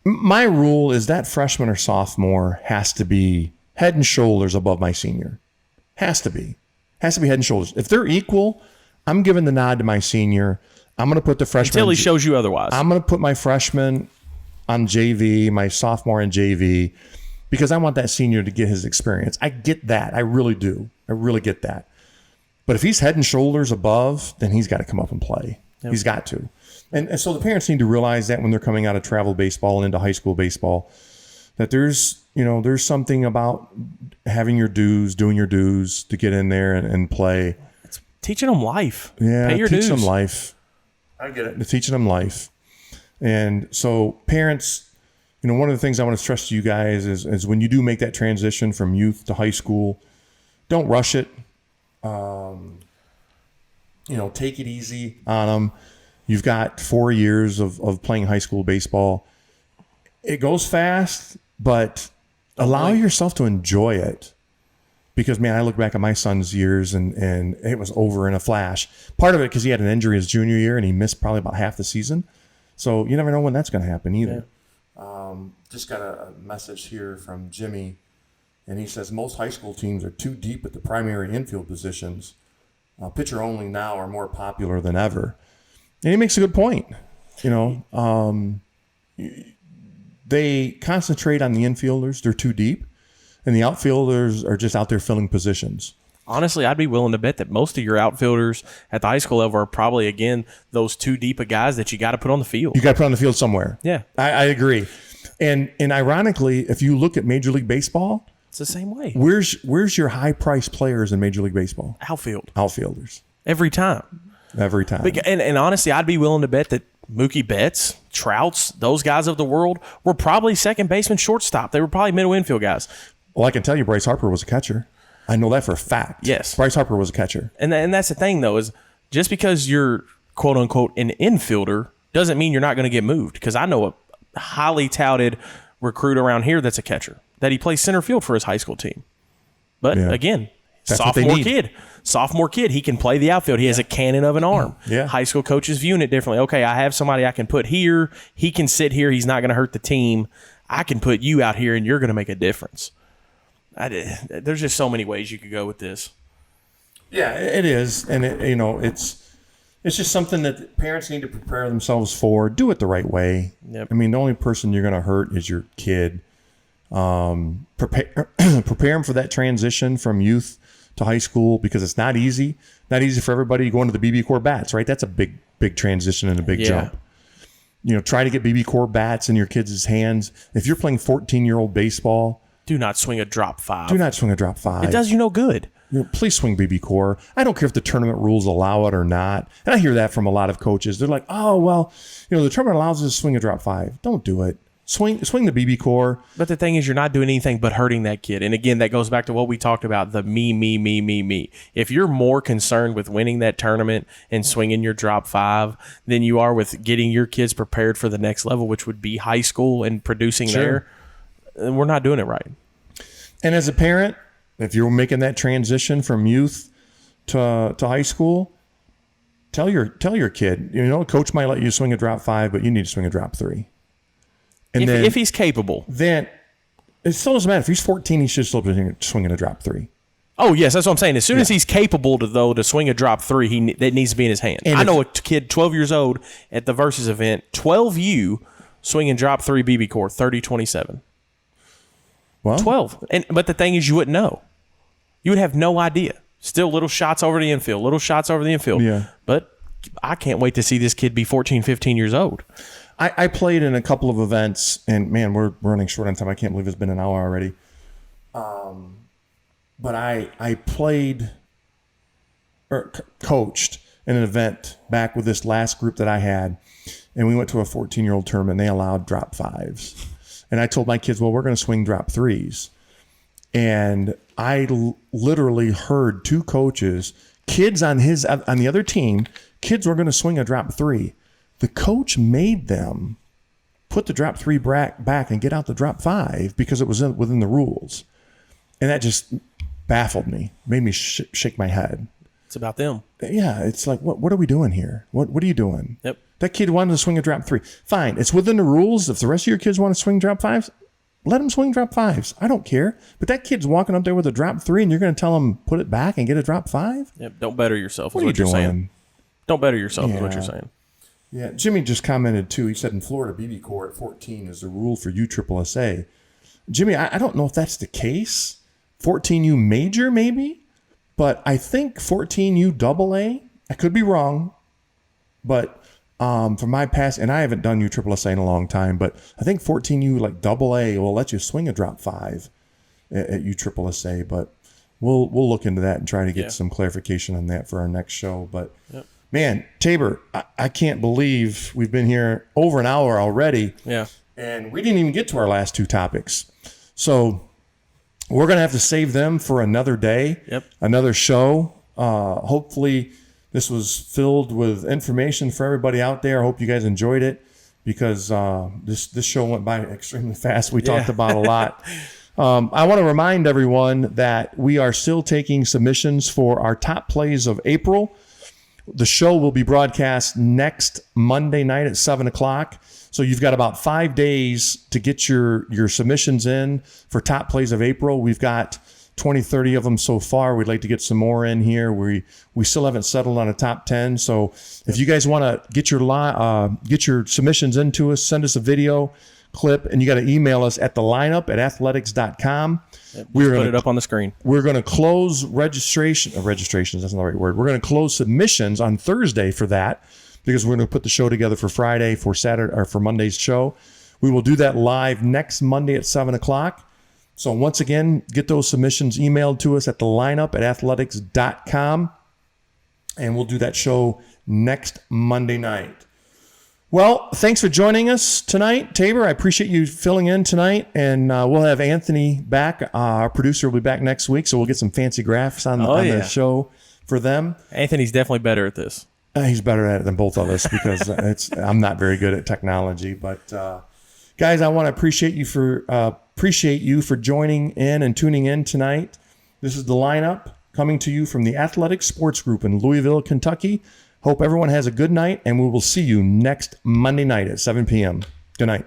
My rule is that freshman or sophomore has to be head and shoulders above my senior. Has to be head and shoulders. If they're equal, I'm giving the nod to my senior. I'm going to put the freshman until he shows you otherwise. I'm going to put my freshman on JV, my sophomore in JV, because I want that senior to get his experience. I get that. I really do. I really get that. But if he's head and shoulders above, then he's got to come up and play. Yep. He's got to. And so the parents need to realize that when they're coming out of travel baseball and into high school baseball, that there's something about having your dues, doing your dues to get in there and play. It's teaching them life. Yeah, pay your teach dues. them life. I get it. Teaching them life. And so parents, one of the things I want to stress to you guys is when you do make that transition from youth to high school, don't rush it. Take it easy on them. You've got 4 years of playing high school baseball. It goes fast, but allow yourself to enjoy it. Because, man, I look back at my son's years and it was over in a flash. Part of it because he had an injury his junior year and he missed probably about half the season. So you never know when that's going to happen either. Yeah. Just got a message here from Jimmy. And he says, most high school teams are too deep at the primary infield positions. Pitcher only now are more popular than ever. And he makes a good point. They concentrate on the infielders. They're too deep. And the outfielders are just out there filling positions. Honestly, I'd be willing to bet that most of your outfielders at the high school level are probably, again, those too deep of guys that you got to put on the field. You got to put on the field somewhere. Yeah. I agree. And ironically, if you look at Major League Baseball, it's the same way. Where's your high-priced players in Major League Baseball? Outfielders. Every time. And honestly, I'd be willing to bet that Mookie Betts, Trouts, those guys of the world were probably second baseman, shortstop. They were probably middle infield guys. Well, I can tell you Bryce Harper was a catcher. I know that for a fact. Yes. Bryce Harper was a catcher. And that's the thing, though, is just because you're, quote-unquote, an infielder doesn't mean you're not going to get moved. Because I know a highly touted recruit around here that's a catcher, that he plays center field for his high school team. But, again, sophomore kid, he can play the outfield. He has a cannon of an arm. Yeah. High school coaches viewing it differently. Okay, I have somebody I can put here. He can sit here. He's not going to hurt the team. I can put you out here, and you're going to make a difference. There's just so many ways you could go with this. Yeah, it is. And, it's just something that parents need to prepare themselves for. Do it the right way. Yep. I mean, the only person you're going to hurt is your kid. Prepare them for that transition from youth to high school because it's not easy. Not easy for everybody going to the BB Core bats, right? That's a big transition and a big jump. Try to get BB Core bats in your kids' hands. If you're playing 14-year-old baseball, do not swing a drop 5. It does you no good. Please swing BB Core. I don't care if the tournament rules allow it or not. And I hear that from a lot of coaches. They're like, oh, well, the tournament allows us to swing a drop 5. Don't do it. Swing the BB Core. But the thing is, you're not doing anything but hurting that kid. And again, that goes back to what we talked about, the me. If you're more concerned with winning that tournament and swinging your drop 5 than you are with getting your kids prepared for the next level, which would be high school and producing there, we're not doing it right. And as a parent, if you're making that transition from youth to high school, tell your kid, coach might let you swing a drop 5, but you need to swing a drop 3. And if he's capable, then it still doesn't matter. If he's 14, he should still be swinging a drop 3. Oh, yes, that's what I'm saying. As soon as he's capable to swing a drop 3, that needs to be in his hand. And I know a kid 12 years old at the Versus event, 12U, swinging drop 3 BB core, 30-27. Well, 12. But the thing is, you wouldn't know. You would have no idea. Still little shots over the infield, Yeah. But I can't wait to see this kid be 14, 15 years old. I played in a couple of events, and man, we're running short on time. I can't believe it's been an hour already. But I played or coached in an event back with this last group that I had, and we went to a 14-year-old tournament, and they allowed drop 5s. And I told my kids, well, we're going to swing drop 3s. And I literally heard 2 coaches, kids on the other team, kids were going to swing a drop 3. The coach made them put the drop 3 back and get out the drop 5 because it was within the rules. And that just baffled me, made me shake my head. It's about them. Yeah, it's like, what are we doing here? What are you doing? Yep. That kid wanted to swing a drop 3. Fine, it's within the rules. If the rest of your kids want to swing drop 5s, let them swing drop 5s. I don't care. But that kid's walking up there with a drop 3, and you're going to tell him put it back and get a drop 5? Yep. Don't better yourself. What are you doing? Saying. Don't better yourself. Is what you're saying. Yeah. Jimmy just commented too. He said in Florida, BB core at 14 is the rule for USSSA. Jimmy, I don't know if that's the case. 14U major maybe, but I think 14U AA. I could be wrong, but from my past, and I haven't done USSSA in a long time, but I think 14U like AA will let you swing a drop 5 at USSSA. But we'll look into that and try to get some clarification on that for our next show. But man, Tabor, I can't believe we've been here over an hour already. Yeah, and we didn't even get to our last 2 topics. So we're going to have to save them for another day, another show. Hopefully this was filled with information for everybody out there. I hope you guys enjoyed it because this show went by extremely fast. We talked about a lot. I want to remind everyone that we are still taking submissions for our top plays of April. The show will be broadcast next Monday night at 7 o'clock. So you've got about 5 days to get your submissions in for top plays of April. We've got 20, 30 of them so far. We'd like to get some more in here. We still haven't settled on a top 10. So if you guys want to get your submissions into us, send us a video clip, and you got to email us at thelineup@athletics.com. We're going to put it up on the screen. We're going to close registrations. That's not the right word. We're going to close submissions on Thursday for that, because we're going to put the show together for Friday, for Saturday, or for Monday's show. We will do that live next Monday at 7 o'clock. So once again, get those submissions emailed to us at thelineup@athletics.com, and we'll do that show next Monday night. Well, thanks for joining us tonight, Tabor. I appreciate you filling in tonight, and we'll have Anthony back. Our producer will be back next week, so we'll get some fancy graphs on the show for them. Anthony's definitely better at this. He's better at it than both of us because I'm not very good at technology. But guys, I want to appreciate you for joining in and tuning in tonight. This is The Lineup coming to you from the Athletic Sports Group in Louisville, Kentucky. Hope everyone has a good night, and we will see you next Monday night at 7 p.m. Good night.